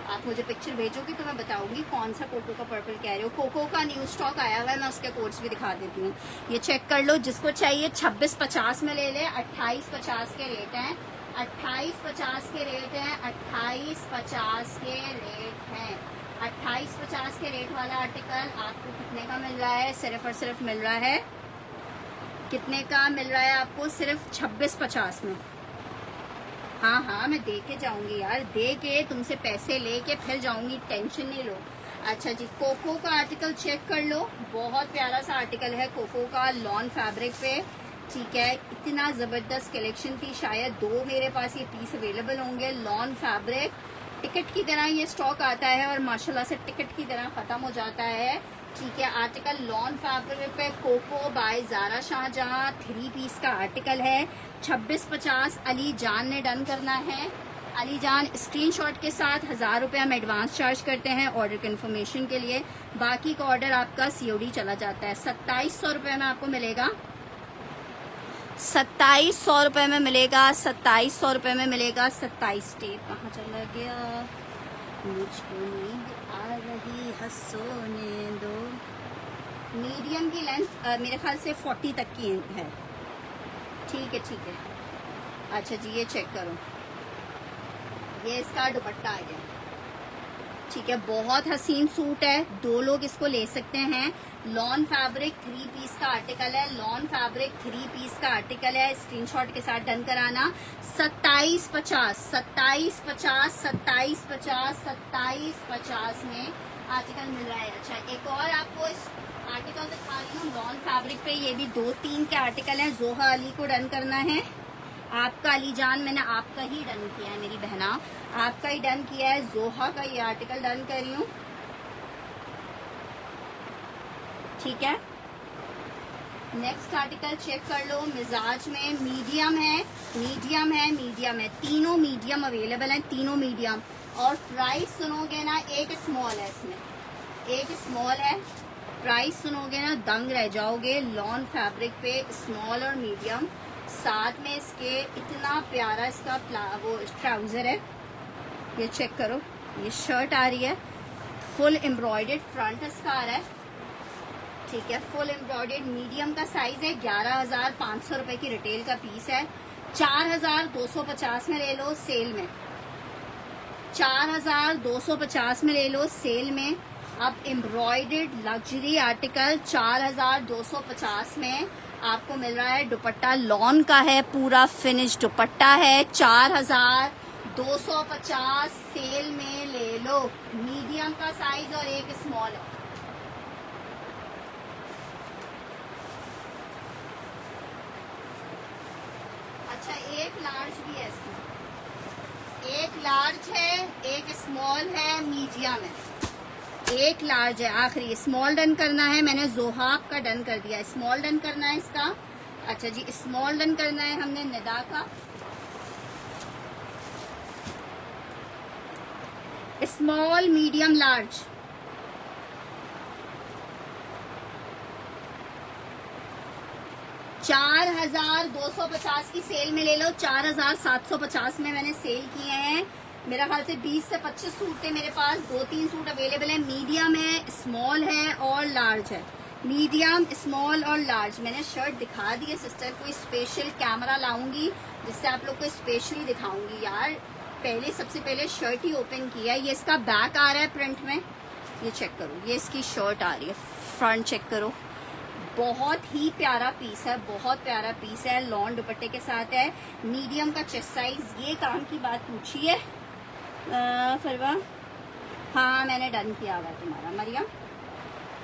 आप मुझे पिक्चर भेजोगे तो मैं बताऊंगी कौन सा कोको का पर्पल कह रहे हो। कोको का न्यू स्टॉक आया हुआ है, मैं उसके कोड्स भी दिखा देती हूँ। ये चेक कर लो, जिसको चाहिए 2650 में ले ले। 2850 के रेट हैं, 2850 के रेट हैं, 2850 के रेट हैं। 2850 के रेट वाला आर्टिकल आपको कितने का मिल रहा है? सिर्फ और सिर्फ मिल रहा है, कितने का मिल रहा है आपको? सिर्फ 2650 में। हाँ हाँ, मैं दे के जाऊंगी यार, दे के तुमसे पैसे लेके फिर जाऊंगी, टेंशन नहीं लो। अच्छा जी, कोको का आर्टिकल चेक कर लो, बहुत प्यारा सा आर्टिकल है कोको का, लॉन फैब्रिक पे। ठीक है, इतना जबरदस्त कलेक्शन थी, शायद 2 मेरे पास ये पीस अवेलेबल होंगे। लॉन फैब्रिक टिकट की तरह ये स्टॉक आता है और माशाल्लाह से टिकट की तरह खत्म हो जाता है। ठीक है, आर्टिकल लॉन फैब्रिक पे Coco by Zara Shahjahan, 3 piece का आर्टिकल है। 2650 अली जान ने डन करना है। अली जान स्क्रीनशॉट के साथ 1000 रुपये हम एडवांस चार्ज करते हैं ऑर्डर कन्फर्मेशन के लिए, बाकी का ऑर्डर आपका COD चला जाता है। 2700 रुपये में आपको मिलेगा, 2700 रुपये में मिलेगा, 2700 रुपये में मिलेगा। 27 टेप कहाँ चला गया? मुझको नींद आ रही है, सोने दो। मीडियम की लेंथ मेरे ख्याल से 40 तक की है। ठीक है ठीक है। अच्छा जी, ये चेक करो, ये इसका दुपट्टा आ गया। ठीक है, बहुत हसीन सूट है, 2 लोग इसको ले सकते हैं। लॉन फैब्रिक 3 पीस का आर्टिकल है, लॉन फैब्रिक 3 पीस का आर्टिकल है, स्क्रीनशॉट के साथ डन कराना। 2750 2750 2750 2750 में आर्टिकल मिल रहा है। अच्छा, एक और आपको इस आर्टिकल दिखा रही हूँ लॉन फैब्रिक पे, ये भी 2-3 के आर्टिकल हैं। जोहा अली को डन करना है, आपका अली जान, मैंने आपका ही डन किया है मेरी बहना, आपका ही डन किया है। जोहा का ये आर्टिकल डन कर रही हूँ। ठीक है, नेक्स्ट आर्टिकल चेक कर लो, मिजाज में मीडियम है, मीडियम है, मीडियम है, तीनों मीडियम अवेलेबल हैं, तीनों मीडियम। और प्राइस सुनोगे ना, एक स्मॉल है इसमें, एक स्मॉल है। प्राइस सुनोगे ना दंग रह जाओगे। लॉन फैब्रिक पे स्मॉल और मीडियम, साथ में इसके इतना प्यारा इसका वो ट्राउजर है। ये चेक करो, ये शर्ट आ रही है, फुल एम्ब्रॉयडर्ड फ्रंट इसका आ रहा है। ठीक है, फुल एम्ब्रॉयडर्ड, मीडियम का साइज है। 11,500 रुपए की रिटेल का पीस है। 4,250 में ले लो सेल में, 4,250 में ले लो सेल में। अब एम्ब्रॉयडर्ड लग्जरी आर्टिकल 4,250 में आपको मिल रहा है। दुपट्टा लॉन का है, पूरा फिनिश दुपट्टा है। 4,250 सेल में ले लो, मीडियम का साइज और एक स्मॉल है। अच्छा, एक लार्ज भी है इसमें, एक लार्ज है, एक स्मॉल है, मीडियम है, एक लार्ज है। आखिरी स्मॉल डन करना है, मैंने जोहाब का डन कर दिया, स्मॉल डन करना है इसका। अच्छा जी, स्मॉल डन करना है हमने निदा का, स्मॉल मीडियम लार्ज। $4,250 की सेल में ले लो, 4,750 में मैंने सेल किए हैं। मेरा ख्याल से 20 से 25 सूट थे मेरे पास, 2-3 सूट अवेलेबल है। मीडियम है, स्मॉल है और लार्ज है। मीडियम, स्मॉल और लार्ज। मैंने शर्ट दिखा दी है सिस्टर को, स्पेशल कैमरा लाऊंगी जिससे आप लोग को स्पेशली दिखाऊंगी यार। पहले सबसे पहले शर्ट ही ओपन किया है। ये इसका बैक आ रहा है प्रिंट में, ये चेक करो, ये इसकी शर्ट आ रही है, फ्रंट चेक करो। बहुत ही प्यारा पीस है, बहुत प्यारा पीस है, लॉन दुपट्टे के साथ है। मीडियम का चेस्ट साइज। ये काम की बात पूछी है फरवा, हाँ मैंने डन किया हुआ तुम्हारा मरियम,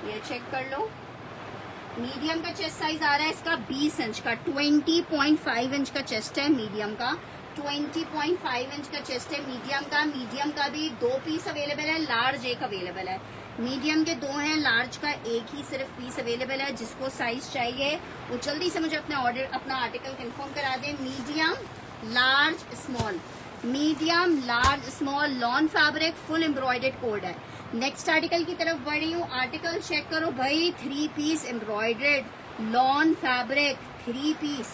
ये चेक कर लो। मीडियम का चेस्ट साइज आ रहा है इसका 20 इंच का, 20.5 इंच का चेस्ट है मीडियम का, 20.5 इंच का चेस्ट है मीडियम का। मीडियम का भी 2 पीस अवेलेबल है, लार्ज एक अवेलेबल है। मीडियम के 2 हैं, लार्ज का एक ही सिर्फ पीस अवेलेबल है। जिसको साइज चाहिए वो जल्दी से मुझे अपना ऑर्डर, अपना आर्टिकल कंफर्म करा दें। Medium, large, small, medium, large, small, lawn fabric, full embroidered code है। नेक्स्ट आर्टिकल की तरफ बढ़ी हूँ। आर्टिकल चेक करो भाई, 3 piece embroidered lawn fabric, 3 piece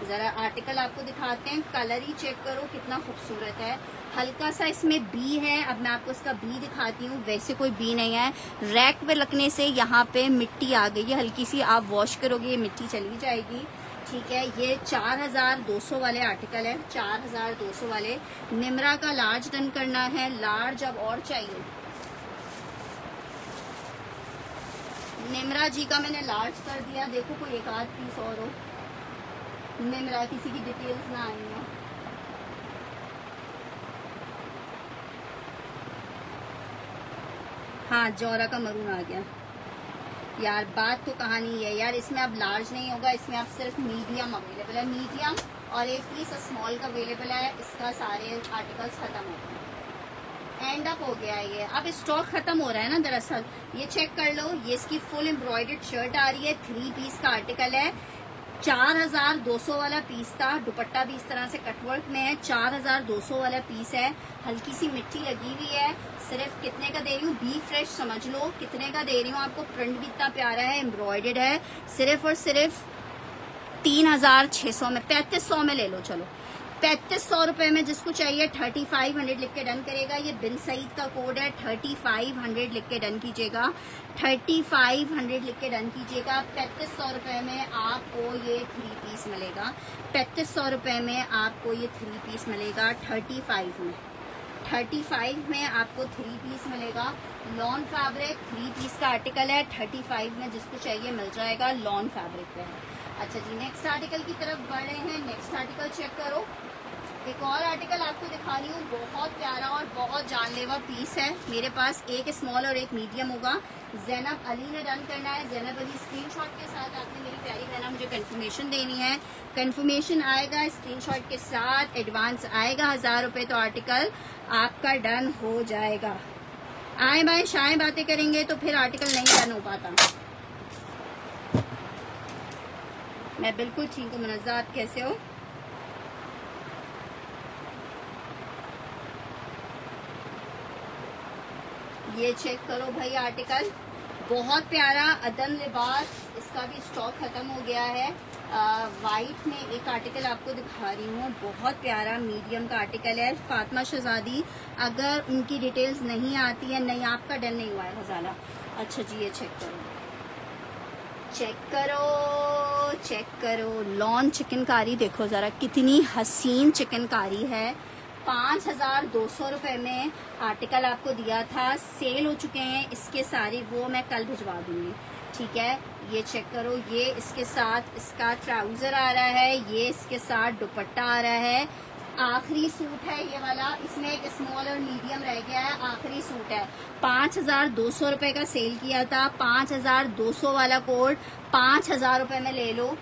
जरा आर्टिकल आपको दिखाते हैं, कलर ही चेक करो कितना खूबसूरत है। हल्का सा इसमें बी है, अब मैं आपको इसका बी दिखाती हूँ। वैसे कोई बी नहीं है, रैक पे लगने से यहाँ पे मिट्टी आ गई है हल्की सी, आप वॉश करोगे ये मिट्टी चली जाएगी। ठीक है, ये 4200 वाले आर्टिकल है, 4200 वाले। निमरा का लार्ज डन करना है, लार्ज अब और चाहिए। निमरा जी का मैंने लार्ज कर दिया, देखो कोई एक आध पीस और हो। निमरा किसी की डिटेल्स ना आई है। हाँ, जौरा का मरून आ गया यार। बात तो कहानी है यार, इसमें अब लार्ज नहीं होगा, इसमें अब सिर्फ मीडियम अवेलेबल है। मीडियम और एक पीस स्मॉल का अवेलेबल है। इसका सारे आर्टिकल्स खत्म हो गए, एंड अप हो गया है ये। अब स्टॉक खत्म हो रहा है ना दरअसल। ये चेक कर लो, ये इसकी फुल एम्ब्रॉयडर्ड शर्ट आ रही है, 3 पीस का आर्टिकल है। 4200 वाला पीस था, दुपट्टा भी इस तरह से कटवर्क में है। 4200 वाला पीस है, हल्की सी मिट्टी लगी हुई है। सिर्फ कितने का दे रही हूँ, बी फ्रेश समझ लो कितने का दे रही हूँ आपको। प्रिंट भी इतना प्यारा है, एम्ब्रॉयडर्ड है। सिर्फ और सिर्फ 3600 में, 3500 में ले लो। चलो 3500 रुपए में जिसको चाहिए 3500 लिख के डन करेगा। ये बिन सईद का कोड है, 3500 लिख के डन कीजिएगा। 3500 लिख के डन कीजिएगा। 3500 रुपए में आपको ये 3 पीस मिलेगा। 3500 रुपए में आपको ये 3 पीस मिलेगा। 35 में आपको 3 पीस मिलेगा। लॉन फैब्रिक 3 पीस का आर्टिकल है, 35 में जिसको चाहिए मिल जाएगा। लॉन फैब्रिक पे है। अच्छा जी, नेक्स्ट आर्टिकल की तरफ बढ़ रहे हैं। नेक्स्ट आर्टिकल चेक करो। एक और आर्टिकल आपको दिखा रही हूँ, बहुत प्यारा और बहुत जानलेवा पीस है। मेरे पास एक स्मॉल और एक मीडियम होगा। जैनब अली ने डन करना है। जैनब अली स्क्रीनशॉट के साथ आपने, मेरी प्यारी बहना, मुझे कंफर्मेशन देनी है। कंफर्मेशन आएगा स्क्रीनशॉट के साथ, एडवांस आएगा 1000 रुपये, तो आर्टिकल आपका डन हो जाएगा। आए बाएं शाएं बातें करेंगे तो फिर आर्टिकल नहीं डन हो पाता। मैं बिल्कुल ठीक हूँ। मुनज़्ज़ा, आप कैसे हो? ये चेक करो भाई, आर्टिकल बहुत प्यारा। अदन लिबास, इसका भी स्टॉक खत्म हो गया है। वाइट में एक आर्टिकल आपको दिखा रही हूँ, बहुत प्यारा मीडियम का आर्टिकल है। फातिमा शहजादी, अगर उनकी डिटेल्स नहीं आती है, नहीं आपका डन नहीं हुआ है हजाला। अच्छा जी, ये चेक करो, चेक करो, चेक करो। लॉन चिकनकारी देखो जरा, कितनी हसीन चिकनकारी है। 5200 रुपये में आर्टिकल आपको दिया था, सेल हो चुके हैं इसके सारे, वो मैं कल भिजवा दूंगी। ठीक है, ये चेक करो। ये इसके साथ इसका ट्राउजर आ रहा है, ये इसके साथ दुपट्टा आ रहा है। आखिरी सूट है ये वाला, इसमें एक स्मॉल और मीडियम रह गया है, आखिरी सूट है। 5200 रुपये का सेल किया था। 5200 वाला कोड 5000 रुपये में ले लो।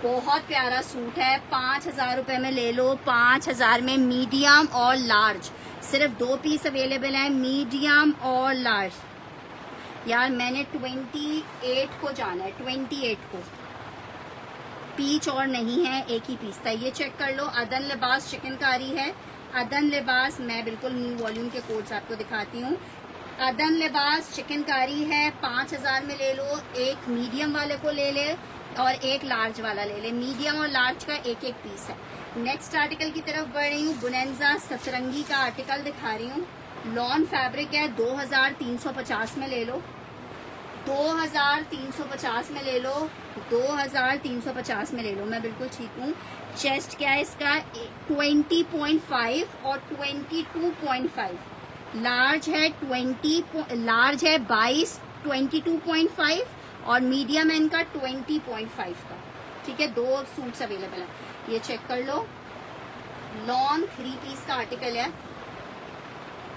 बहुत प्यारा सूट है, 5000 रुपये में ले लो। 5000 में मीडियम और लार्ज, सिर्फ 2 पीस अवेलेबल है, मीडियम और लार्ज। यार मैंने 28 को जाना है, 28 को। पीच और नहीं है, एक ही पीस था। ये चेक कर लो। अदन लिबास चिकनकारी है। अदन लिबास, मैं बिल्कुल न्यू वॉल्यूम के कोड्स आपको दिखाती हूँ। अदन लिबास चिकनकारी है, 5000 में ले लो। एक मीडियम वाले को ले ले और एक लार्ज वाला ले ले। मीडियम और लार्ज का एक एक पीस है। नेक्स्ट आर्टिकल की तरफ बढ़ रही हूँ। बुनेंजा सतरंगी का आर्टिकल दिखा रही हूँ। लॉन फैब्रिक है, 2350 में ले लो। 2350 में ले लो। 2350 में ले लो, मैं बिल्कुल ठीक हूँ। चेस्ट क्या है इसका, 20.5 और 22.5। लार्ज है 22, 22.5 और मीडियम है इनका 20.5 का। ठीक है, 2 सूट्स अवेलेबल है। ये चेक कर लो। लॉन 3 पीस का आर्टिकल है,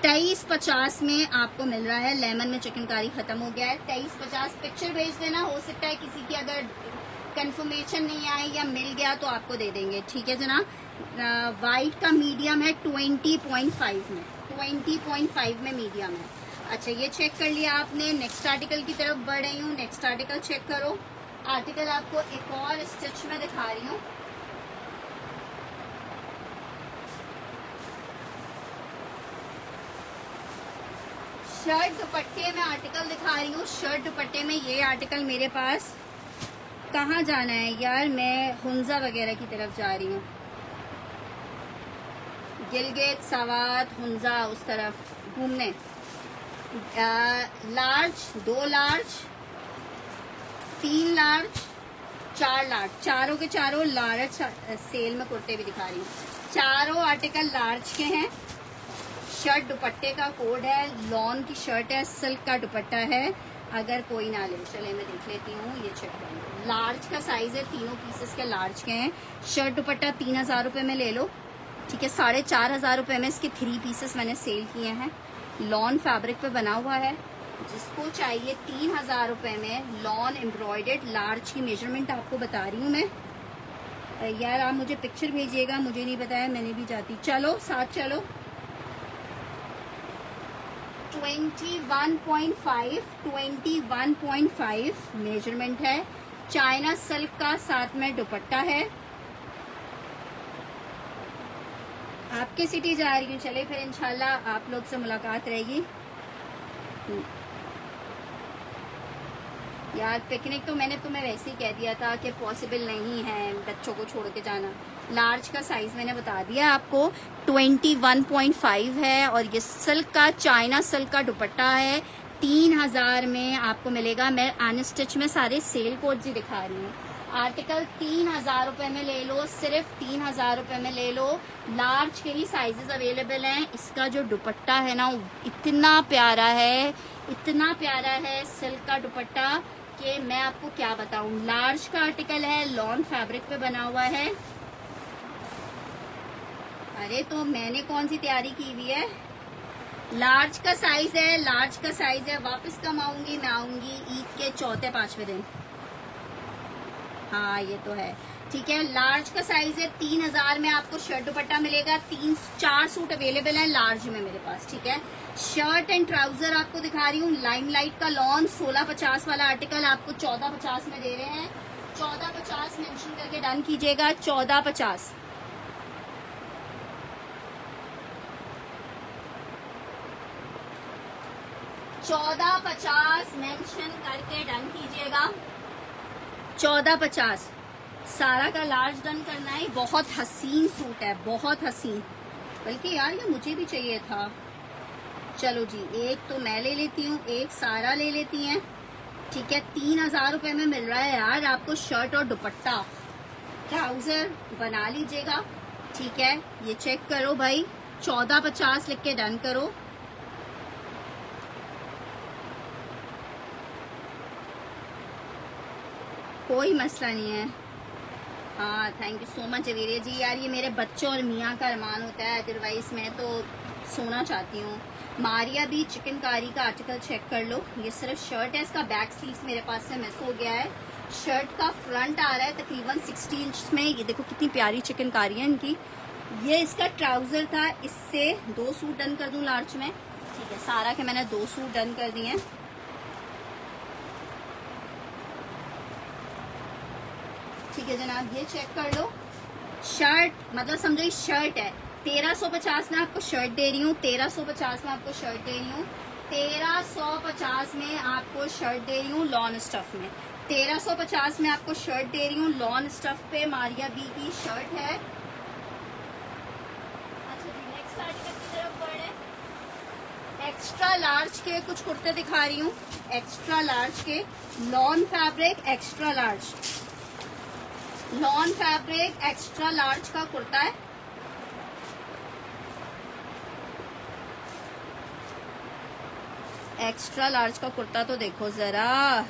2350 में आपको मिल रहा है। लेमन में चिकनकारी खत्म हो गया है। 2350 पिक्चर भेज देना, हो सकता है किसी की अगर कंफर्मेशन नहीं आई या मिल गया तो आपको दे देंगे। ठीक है जनाब। वाइट का मीडियम है 20.5 में, 20.5 में मीडियम है। अच्छा, ये चेक कर लिया आपने। नेक्स्ट आर्टिकल की तरफ बढ़ रही हूँ। नेक्स्ट आर्टिकल चेक करो। आर्टिकल आपको एक और स्टिच में दिखा रही हूँ। शर्ट दुपट्टे में आर्टिकल दिखा रही हूँ। शर्ट दुपट्टे में ये आर्टिकल मेरे पास कहाँ जाना है यार? मैं हुंजा वगैरह की तरफ जा रही हूँ, गिलगित, सवात, हुंजा, उस तरफ घूमने। लार्ज, 2 लार्ज, 3 लार्ज, 4 लार्ज, चारों के चारों लार्ज सेल में कुर्ते भी दिखा रही हूँ। चारों आर्टिकल लार्ज के हैं। शर्ट दुपट्टे का कोड है, लॉन की शर्ट है, सिल्क का दुपट्टा है। अगर कोई ना ले, चले मैं देख लेती हूँ, ये चेक कर लो। लार्ज का साइज है, तीनों पीसेस के लार्ज के हैं। शर्ट दुपट्टा 3000 रुपये में ले लो, ठीक है। 4500 रुपये में इसके 3 पीसेस मैंने सेल किए हैं। लॉन फैब्रिक पे बना हुआ है। जिसको चाहिए 3000 रुपये में लॉन एम्ब्रॉयडर्ड लार्ज की मेजरमेंट आपको बता रही हूँ मैं। यार आप मुझे पिक्चर भेजिएगा, मुझे नहीं बताया, मैंने भी जाती। चलो साथ चलो। 21.5 मेजरमेंट है। चाइना सिल्क का साथ में दुपट्टा है। आपके सिटी जा रही हूँ, चले फिर इंशाल्लाह आप लोग से मुलाकात रहेगी। यार पिकनिक तो मैंने तुम्हें वैसे ही कह दिया था कि पॉसिबल नहीं है बच्चों को छोड़ के जाना। लार्ज का साइज मैंने बता दिया आपको, 21.5 है। और ये सिल्क का, चाइना सिल्क का दुपट्टा है। 3000 में आपको मिलेगा। मैं अनस्टिच में सारे सेल कोड्स ही दिखा रही हूँ। आर्टिकल 3000 रुपये में ले लो, सिर्फ 3000 रुपये में ले लो। लार्ज के ही साइजेस अवेलेबल हैं। इसका जो दुपट्टा है ना, इतना प्यारा है, इतना प्यारा है सिल्क का दुपट्टा कि मैं आपको क्या बताऊं। लार्ज का आर्टिकल है, लॉन फैब्रिक पे बना हुआ है। अरे तो मैंने कौन सी तैयारी की हुई है। लार्ज का साइज है, लार्ज का साइज है। वापस कब आऊंगी? मैं आऊंगी ईद के 4-5वें दिन। हाँ ये तो है, ठीक है। लार्ज का साइज है। 3000 में आपको शर्ट दुपट्टा मिलेगा। 3-4 सूट अवेलेबल है लार्ज में मेरे पास, ठीक है। शर्ट एंड ट्राउजर आपको दिखा रही हूँ। लाइमलाइट का लॉन 1650 वाला आर्टिकल आपको 1450 में दे रहे हैं। 1450 मेंशन करके डन कीजिएगा। 1450। $14.50 मेंशन करके डन कीजिएगा। 14.50 सारा का लार्ज डन करना है। बहुत हसीन सूट है, बहुत हसीन। बल्कि यार ये मुझे भी चाहिए था। चलो जी, एक तो मैं ले लेती हूँ, एक सारा ले लेती हैं, ठीक है। 3000 रुपये में मिल रहा है यार आपको शर्ट और दुपट्टा। ट्राउजर बना लीजिएगा, ठीक है। ये चेक करो भाई, 14.50 लिख के डन करो। कोई मसला नहीं है। हाँ थैंक यू सो मच अवीरिया जी। यार ये मेरे बच्चों और मियाँ का अरमान होता है, अदरवाइज मैं तो सोना चाहती हूँ। मारिया भी चिकनकारी का आर्टिकल चेक कर लो। ये सिर्फ शर्ट है, इसका बैक स्लीव्स मेरे पास से मिस हो गया है। शर्ट का फ्रंट आ रहा है तकरीबन 60 इंच में। ये देखो कितनी प्यारी चिकनकारी है इनकी। ये इसका ट्राउजर था। इससे 2 सूट डन कर दूं लार्ज में, ठीक है। सारा के मैंने 2 सूट डन कर दिए हैं, ठीक है जनाब। ये चेक कर लो। शर्ट मतलब समझो ये शर्ट है। 1350 में आपको शर्ट दे रही हूँ। 1350 में आपको शर्ट दे रही हूँ। 1350 में आपको शर्ट दे रही हूँ लॉन स्टफ में। 1350 में आपको शर्ट दे रही हूँ लॉन स्टफ पे। मारिया बी की शर्ट है। अच्छा जी, नेक्स्ट आर्टिकल की तरफ बढ़े। एक्स्ट्रा लार्ज के कुछ कुर्ते दिखा रही हूँ। एक्स्ट्रा लार्ज के lawn fabric, extra large lawn fabric, extra large का कुर्ता है। एक्स्ट्रा लार्ज का कुर्ता तो देखो जरा।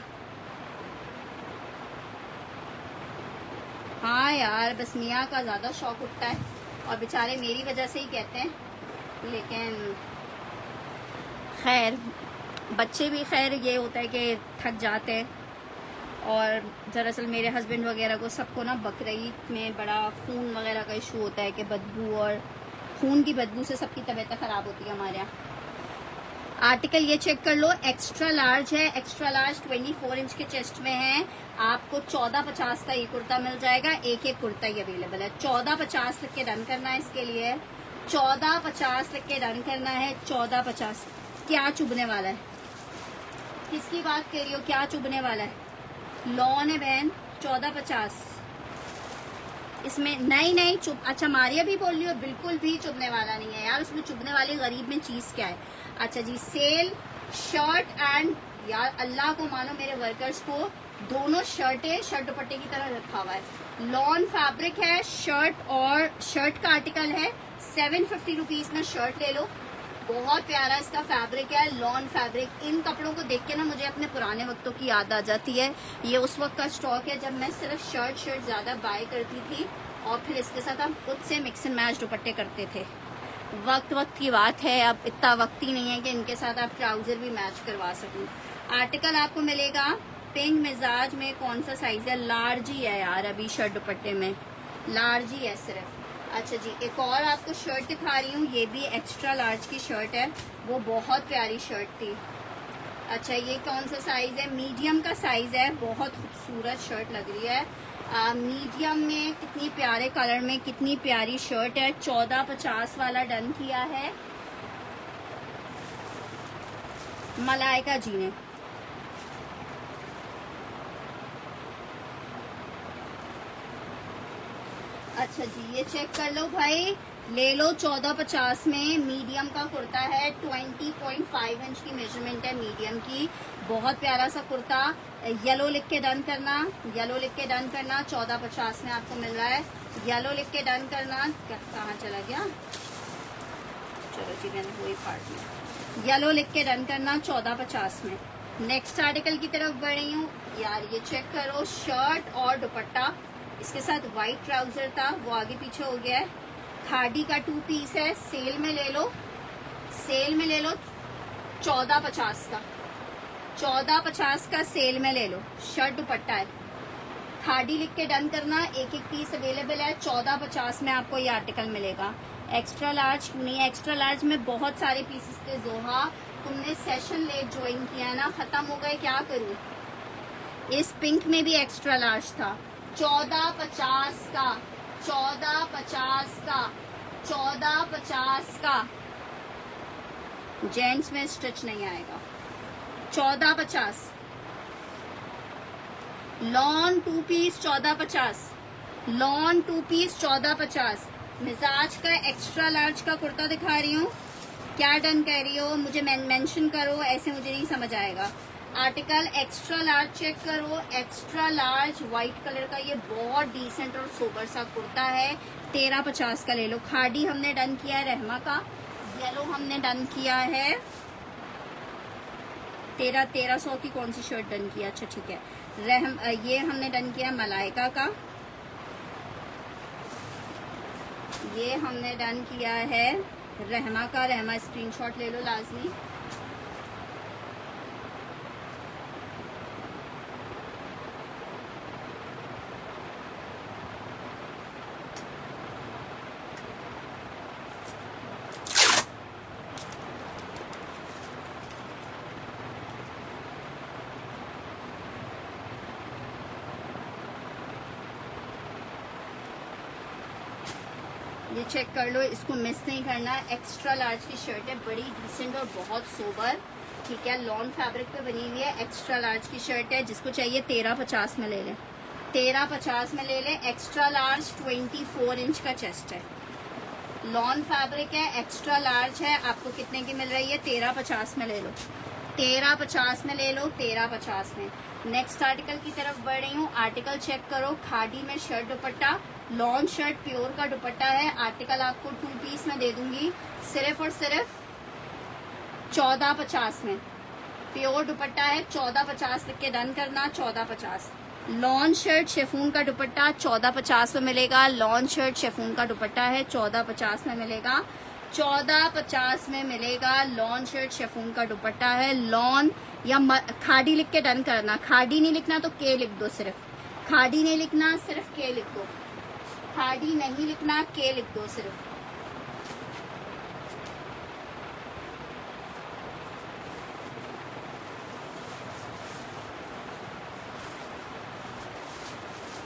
हाँ यार बस मियाँ का ज्यादा शौक उठता है और बेचारे मेरी वजह से ही कहते हैं, लेकिन खैर बच्चे भी खैर ये होता है कि थक जाते हैं। और दरअसल मेरे हस्बैंड वगैरह को सबको ना बकरीद में बड़ा खून वगैरह का इशू होता है कि बदबू, और खून की बदबू से सबकी तबीयत ख़राब होती है हमारे यहाँ। आर्टिकल ये चेक कर लो, एक्स्ट्रा लार्ज है। एक्स्ट्रा लार्ज 24 इंच के चेस्ट में है। आपको 1450 का ये कुर्ता मिल जाएगा। एक एक कुर्ता ही अवेलेबल है। 1450 लिख के डन करना है इसके लिए। 1450 लिख के डन करना है। 1450। क्या चुभने वाला है? किसकी बात कर रही हो? क्या चुभने वाला है? लॉन है बहन, 1450 इसमें नहीं चुप। अच्छा मारिया भी बोल रही हो, बिल्कुल भी चुभने वाला नहीं है यार, उसमें चुभने वाली गरीब में चीज क्या है। अच्छा जी, सेल शर्ट एंड, यार अल्लाह को मानो मेरे वर्कर्स को दोनों शर्टें शर्ट दुपट्टे की तरह रखा हुआ है। लॉन फैब्रिक है शर्ट, और शर्ट का आर्टिकल है 750 रुपीज में शर्ट ले लो। बहुत प्यारा इसका फैब्रिक है, लॉन फैब्रिक। इन कपड़ों को देख के ना मुझे अपने पुराने वक्तों की याद आ जाती है। ये उस वक्त का स्टॉक है जब मैं सिर्फ शर्ट ज्यादा बाय करती थी और फिर इसके साथ हम खुद से मिक्स एंड मैच दुपट्टे करते थे। वक्त की बात है, अब इतना वक्त ही नहीं है कि इनके साथ आप ट्राउजर भी मैच करवा सकूं। आर्टिकल आपको मिलेगा पिंक मिजाज में। कौन सा साइज है? लार्ज ही है यार, अभी शर्ट दुपट्टे में लार्ज ही है सिर्फ। अच्छा जी, एक और आपको शर्ट दिखा रही हूँ, ये भी एक्स्ट्रा लार्ज की शर्ट है, वो बहुत प्यारी शर्ट थी। अच्छा ये कौन सा साइज है? मीडियम का साइज है, बहुत खूबसूरत शर्ट लग रही है। मीडियम में कितनी प्यारे कलर में कितनी प्यारी शर्ट है। 1450 वाला डन किया है मलाइका जी ने। अच्छा जी, ये चेक कर लो भाई, ले लो 1450 में। मीडियम का कुर्ता है, 20.5 इंच की मेजरमेंट है मीडियम की। बहुत प्यारा सा कुर्ता। येलो लिख के डन करना, येलो लिख के डन करना। 1450 में आपको मिल रहा है, येलो लिख के डन करना। कहाँ चला गया? चलो जी, मैंने वही पार्ट लिया। येलो लिख के डन करना 1450 में। नेक्स्ट आर्टिकल की तरफ बढ़ रही हूँ यार, ये चेक करो, शर्ट और दुपट्टा, इसके साथ व्हाइट ट्राउजर था, वो आगे पीछे हो गया है। खादी का 2 पीस है, सेल में ले लो, सेल में ले लो 1450 का, 1450 का सेल में ले लो। शर्ट दुपट्टा है, खादी लिख के डन करना। एक पीस अवेलेबल है, 1450 में आपको ये आर्टिकल मिलेगा। एक्स्ट्रा लार्ज नहीं, एक्स्ट्रा लार्ज में बहुत सारे पीसेस थे। जोहा तुमने सेशन लेट ज्वाइन किया है ना, खत्म हो गए, क्या करूं। इस पिंक में भी एक्स्ट्रा लार्ज था, 1450 का, 1450 का, 1450 का। जेंट्स में स्टिच नहीं आएगा। 1450 लॉन 2 पीस 1450, लॉन 2 पीस 1450। मिजाज का एक्स्ट्रा लार्ज का कुर्ता दिखा रही हूँ, क्या डन कह रही हो? मुझे मेंशन करो, ऐसे मुझे नहीं समझ आएगा। आर्टिकल एक्स्ट्रा लार्ज चेक करो, एक्स्ट्रा लार्ज व्हाइट कलर का, ये बहुत डिसेंट और सोबर सा कुर्ता है। 1350 का ले लो। खादी हमने डन किया है रहमा का, येलो हमने डन किया है। 1300 की कौन सी शर्ट डन किया? अच्छा ठीक है, ये हमने डन किया मलाइका का, ये हमने डन किया है रहमा का। रहमा स्क्रीनशॉट ले लो लाजमी। ये चेक कर लो, इसको मिस नहीं करना। एक्स्ट्रा लार्ज की शर्ट है, बड़ी डिसेंट और बहुत सोबर, ठीक है। लॉन फैब्रिक पे बनी हुई है, एक्स्ट्रा लार्ज की शर्ट है। जिसको चाहिए 1350 में ले लें, 1350 में ले लें। एक्स्ट्रा लार्ज 24 इंच का चेस्ट है, लॉन फैब्रिक है, एक्स्ट्रा लार्ज है। आपको कितने की मिल रही है? 1350 में ले लो, 1350 में ले लो, 1350 में। नेक्स्ट आर्टिकल की तरफ बढ़ रही हूँ। आर्टिकल चेक करो, खादी में शर्ट दुपट्टा, लॉन शर्ट प्योर का दुपट्टा है। आर्टिकल आपको 2 पीस में दे दूंगी, सिर्फ और सिर्फ 1450 में। प्योर दुपट्टा है, 1450 लिख के डन करना, 1450। लॉन शर्ट शेफून का दुपट्टा 1450 में मिलेगा। लॉन शर्ट शेफून का दुपट्टा है, 1450 में मिलेगा, 1450 में मिलेगा। लॉन शर्ट शेफून का दुपट्टा है। लॉन या खादी लिख के डन करना, खादी नहीं लिखना तो के लिख दो, सिर्फ खादी नहीं लिखना, सिर्फ के लिख दो। खादी नहीं लिखना, के लिख दो सिर्फ।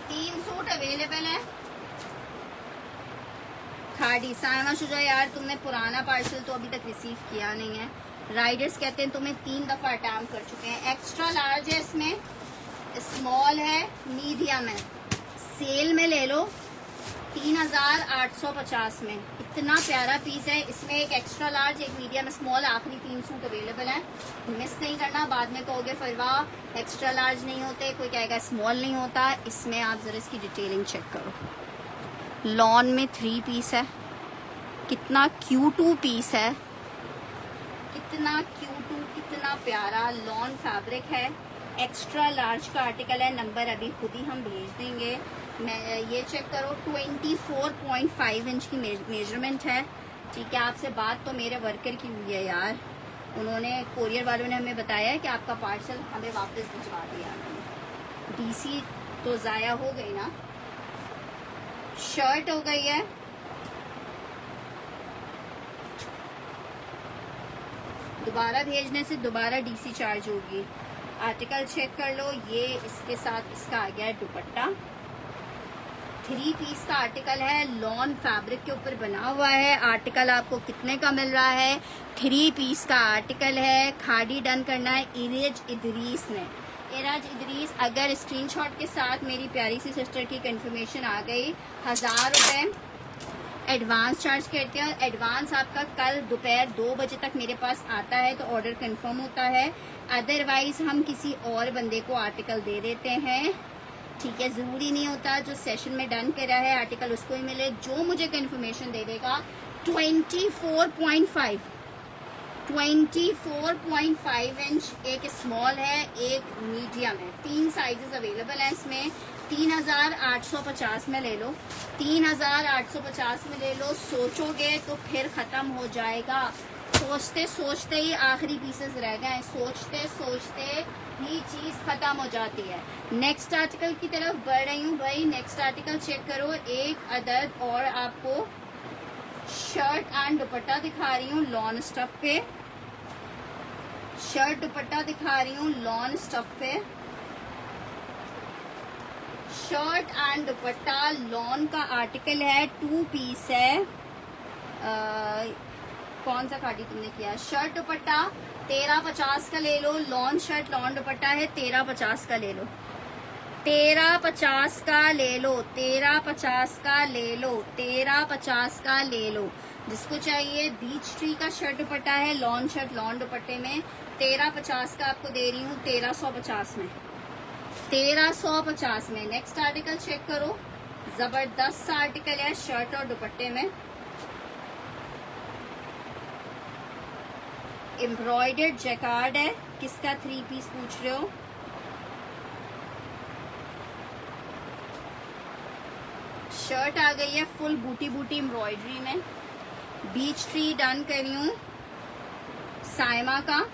तीन सूट अवेलेबल है खादी। सायमा शुजा यार, तुमने पुराना पार्सल तो अभी तक रिसीव किया नहीं है। राइडर्स कहते हैं तुम्हें 3 दफा अटैम्प्ट कर चुके हैं। एक्स्ट्रा लार्ज है इसमें, स्मॉल है, मीडियम है, सेल में ले लो 3850 में। इतना प्यारा पीस है। इसमें एक एक्स्ट्रा लार्ज, एक मीडियम, स्मॉल, आखिरी 3 सूट अवेलेबल हैं। मिस नहीं करना, बाद में कहोगे फरवा एक्स्ट्रा लार्ज नहीं होते, कोई कहेगा स्मॉल नहीं होता। इसमें आप जरा इसकी डिटेलिंग चेक करो। लॉन में 3 पीस है, कितना क्यूटू पीस है, कितना क्यूटू, कितना प्यारा लॉन फैब्रिक है। एक्स्ट्रा लार्ज का आर्टिकल है, नंबर अभी खुद ही हम भेज देंगे। मैं ये चेक करो, 24.5 इंच की मेजरमेंट है। ठीक है, आपसे बात तो मेरे वर्कर की हुई है यार, उन्होंने कोरियर वालों ने हमें बताया है कि आपका पार्सल हमें वापस भिजवा दिया। डीसी तो ज़ाया हो गई ना। शर्ट हो गई है, दोबारा भेजने से दोबारा डीसी चार्ज होगी। आर्टिकल चेक कर लो, ये इसके साथ इसका आ गया है दुपट्टा। 3 पीस का आर्टिकल है, लॉन फैब्रिक के ऊपर बना हुआ है। आर्टिकल आपको कितने का मिल रहा है? 3 पीस का आर्टिकल है। खाड़ी डन करना है इराज इदरीस ने। इराज इदरीस, अगर स्क्रीनशॉट के साथ मेरी प्यारी सी सिस्टर की कंफर्मेशन आ गई, 1000 रुपये एडवांस चार्ज करते हैं। एडवांस आपका कल दोपहर 2 बजे तक मेरे पास आता है तो ऑर्डर कंफर्म होता है, अदरवाइज हम किसी और बंदे को आर्टिकल दे देते हैं। ठीक है, ज़रूरी नहीं होता जो सेशन में डन करा है आर्टिकल उसको ही मिले। जो मुझे कंफर्मेशन दे देगा 24.5 इंच, एक स्मॉल है, एक मीडियम है, 3 साइजेस अवेलेबल हैं इसमें। 3850 में ले लो, 3850 में ले लो। सोचोगे तो फिर ख़त्म हो जाएगा। सोचते सोचते ही आखिरी पीसेस रह गए, सोचते सोचते ही चीज़ ख़त्म हो जाती है। नेक्स्ट आर्टिकल की तरफ बढ़ रही हूँ भाई। नेक्स्ट आर्टिकल चेक करो, एक अदद और आपको शर्ट एंड दुपट्टा दिखा रही हूँ लॉन स्टफ पे। शर्ट दुपट्टा दिखा रही हूँ लॉन स्टफ पे। शर्ट एंड दुपट्टा लॉन का आर्टिकल है, 2 पीस है। कौन सा खाड़ी तुमने किया? शर्ट दुपट्टा 1350 का ले लो। लॉन शर्ट लॉन दुपट्टा है, 1350 का ले लो, 1350 का ले लो, 1350 का ले लो, 1350 का ले लो। जिसको चाहिए बीच ट्री का शर्ट दुपट्टा है, लॉन शर्ट लॉन दुपट्टे में 1350 का आपको दे रही हूँ, 1350 में, 1350 में। नेक्स्ट आर्टिकल चेक करो, जबरदस्त आर्टिकल है शर्ट और दुपट्टे में। एम्ब्रॉयडर्ड जैकार्ड है। किसका 3 पीस पूछ रहे हो? शर्ट आ गई है फुल बूटी बूटी एम्ब्रॉयडरी में। बीच ट्री डन करी हूँ साइमा का।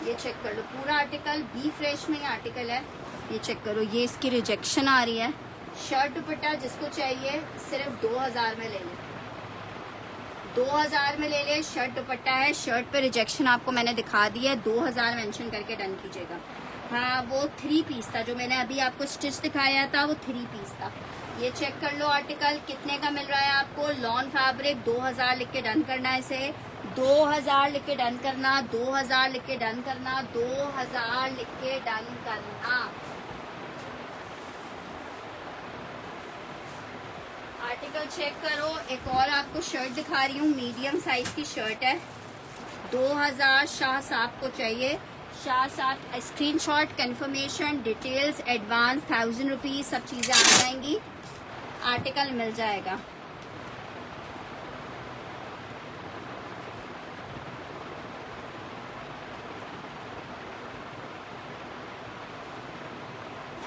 ये चेक कर लो, पूरा आर्टिकल बी फ्रेश में आर्टिकल है। ये चेक करो, ये इसकी रिजेक्शन आ रही है। शर्ट दुपट्टा जिसको चाहिए सिर्फ 2000 में ले ले, 2000 में ले ले। शर्ट दुपट्टा है, शर्ट पे रिजेक्शन आपको मैंने दिखा दी है, 2000 मेंशन करके डन कीजिएगा। हाँ, वो 3 पीस था जो मैंने अभी आपको स्टिच दिखाया था, वो 3 पीस था। ये चेक कर लो, आर्टिकल कितने का मिल रहा है आपको? लॉन फैब्रिक 2000 लिख के डन करना है इसे, 2000 लिख के डन करना, 2000 लिख के डन करना, 2000 लिख के डन करना। आर्टिकल चेक करो, एक और आपको शर्ट दिखा रही हूँ, मीडियम साइज की शर्ट है, 2000 शाह साहब को चाहिए। शाह साहब screenshot, confirmation, details, advance 1000 rupees सब चीज़ें आ जाएंगी, आर्टिकल मिल जाएगा।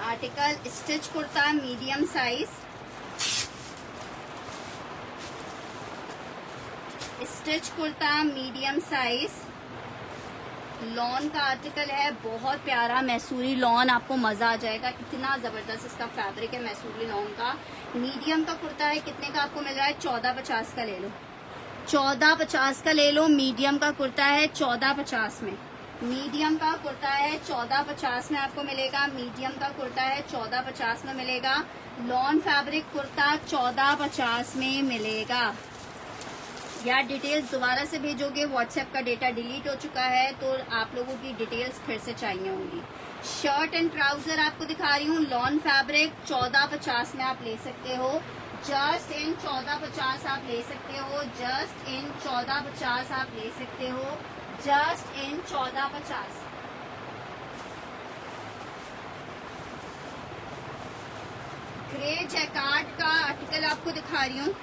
Article stitch kurta medium size, stitch kurta medium size, lawn का आर्टिकल है, बहुत प्यारा मैसूरी लॉन, आपको मजा आ जाएगा। इतना जबरदस्त इसका फैब्रिक है मैसूरी लॉन का। मीडियम का कुर्ता है, कितने का आपको मिल रहा है? 1450 का ले लो, 1450 का ले लो। मीडियम का कुर्ता है 1450 में, मीडियम का कुर्ता है 1450 में आपको मिलेगा। मीडियम का कुर्ता है 1450 में मिलेगा। लॉन फैब्रिक कुर्ता 1450 में मिलेगा। या डिटेल्स दोबारा से भेजोगे, व्हाट्सएप का डेटा डिलीट हो चुका है तो आप लोगों की डिटेल्स फिर से चाहिए होंगी। शर्ट एंड ट्राउजर आपको दिखा रही हूँ, लॉन फैब्रिक 1450 में आप ले सकते हो। जस्ट इन 1450 आप ले सकते हो। जस्ट इन 1450 आप ले सकते हो। Just in 1450। ग्रे जैकार्ड का आर्टिकल आपको दिखा रही हूँ।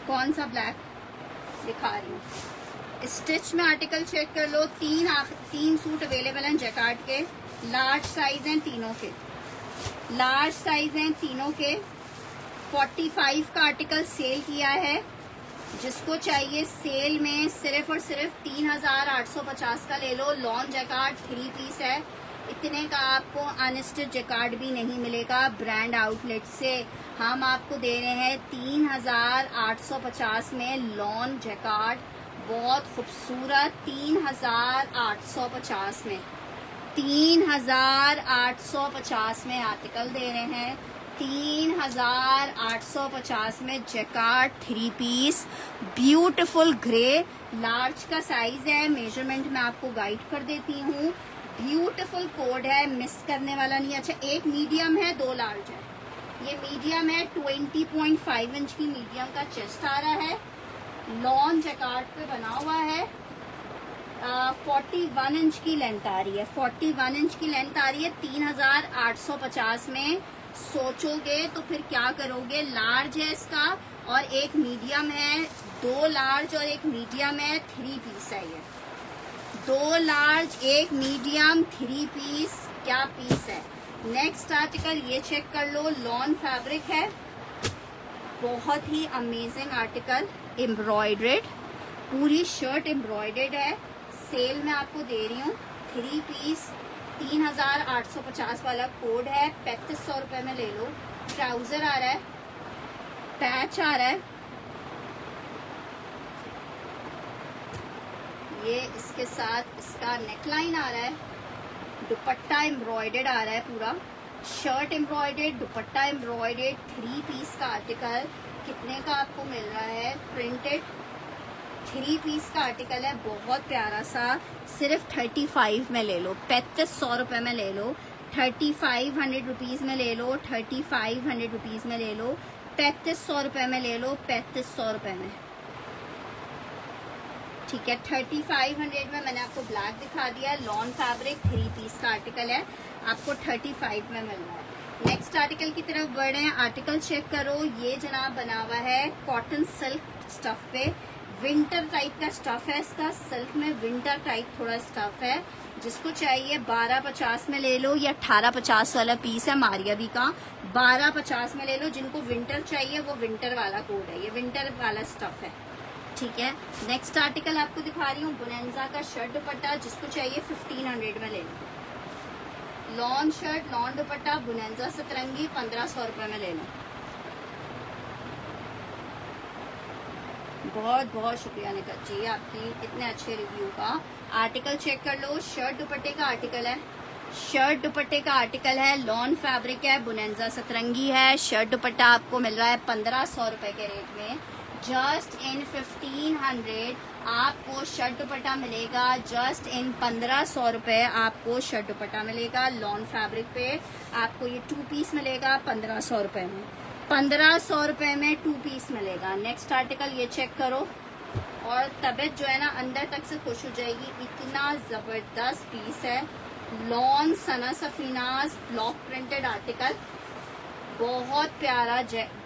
कौन सा ब्लैक दिखा रही हूँ। स्टिच में आर्टिकल चेक कर लो। तीन सूट अवेलेबल हैं जैकार्ड के। लार्ज साइज हैं तीनों के। लार्ज साइज हैं तीनों के। 45 का आर्टिकल सेल किया है। जिसको चाहिए सेल में सिर्फ और सिर्फ 3850 का ले लो। लॉन जैकार्ड 3 पीस है। इतने का आपको अनस्टिच जैकार्ड भी नहीं मिलेगा ब्रांड आउटलेट से। हम आपको दे रहे हैं 3850 में लॉन जैकार्ड। बहुत खूबसूरत 3850 में 3850 में आर्टिकल दे रहे हैं। 3850 में jacquard 3 piece beautiful grey. Large का साइज है। मेजरमेंट मैं आपको गाइड कर देती हूँ। ब्यूटीफुल कोड है, मिस करने वाला नहीं। अच्छा, एक मीडियम है, 2 लार्ज है। ये मीडियम है। 20.5 इंच की मीडियम का चेस्ट आ रहा है। लॉन जैकार्ड पे बना हुआ है। 41 इंच की लेंथ आ रही है। 41 इंच की लेंथ आ रही है 3850 में। सोचोगे तो फिर क्या करोगे। लार्ज है इसका और एक मीडियम है। 2 लार्ज और एक मीडियम है। 3 पीस है ये। 2 लार्ज एक मीडियम 3 पीस। क्या पीस है। नेक्स्ट आर्टिकल ये चेक कर लो। लॉन फैब्रिक है। बहुत ही अमेजिंग आर्टिकल। एम्ब्रॉयडर्ड, पूरी शर्ट एम्ब्रॉयडर्ड है। सेल में आपको दे रही हूँ 3 पीस। 3850 वाला कोड है। 3500 रुपए में ले लो। ट्राउजर आ रहा है, पैच आ रहा है। ये इसके साथ इसका नेकलाइन आ रहा है। दुपट्टा एम्ब्रॉयडर्ड आ रहा है पूरा। Shirt embroidered, dupatta embroidered. 3 piece का आर्टिकल कितने का आपको मिल रहा है। प्रिंटेड 3 पीस का आर्टिकल है। बहुत प्यारा सा। सिर्फ 35 में ले लो। 3500 रुपए में ले लो। 3500 रुपीज में ले लो। 3500 रुपीज में ले लो। 3500 रुपए में ले लो। 3500 रुपए में, ठीक है। 3500 में मैंने आपको ब्लैक दिखा दिया। लॉन फैब्रिक 3 पीस का आर्टिकल है। आपको 35 में मिल रहा है। नेक्स्ट आर्टिकल की तरफ बढ़े हैं। आर्टिकल चेक करो। ये जनाब बना हुआ है कॉटन सिल्क स्टफ पे। विंटर टाइप का स्टफ है इसका। सिल्क में विंटर टाइप थोड़ा स्टफ है। जिसको चाहिए 1250 में ले लो। ये 1850 वाला पीस है मारिया बी का। 1250 में ले लो। जिनको विंटर चाहिए वो विंटर वाला कोड है। ये विंटर वाला स्टफ है, ठीक है। नेक्स्ट आर्टिकल आपको दिखा रही हूँ बोनेंजा का शर्ट दुपट्टा। जिसको चाहिए 1500 में ले लो। Lawn shirt, lawn dupatta, Bonanza Satrangi 1500 रुपए में ले लो। बहुत बहुत शुक्रिया निकल जी आपकी इतने अच्छे रिव्यू का। आर्टिकल चेक कर लो। शर्ट दुपट्टे का आर्टिकल है। शर्ट दुपट्टे का आर्टिकल है। लॉन फैब्रिक है। बोनेंजा सतरंगी है। शर्ट दुपट्टा आपको मिल रहा है 1500 रुपए के रेट में। जस्ट इन 1500 आपको शर्ट दुपट्टा मिलेगा। जस्ट इन 1500 रुपए आपको शर्ट दुपट्टा मिलेगा। लॉन फैब्रिक पे आपको ये 2 पीस मिलेगा 1500 रुपए में। 1500 रुपए में 2 पीस मिलेगा। नेक्स्ट आर्टिकल ये चेक करो और तबीयत जो है ना अंदर तक से खुश हो जाएगी। इतना जबरदस्त पीस है। लॉन सना सफीनाज ब्लॉक प्रिंटेड आर्टिकल। बहुत प्यारा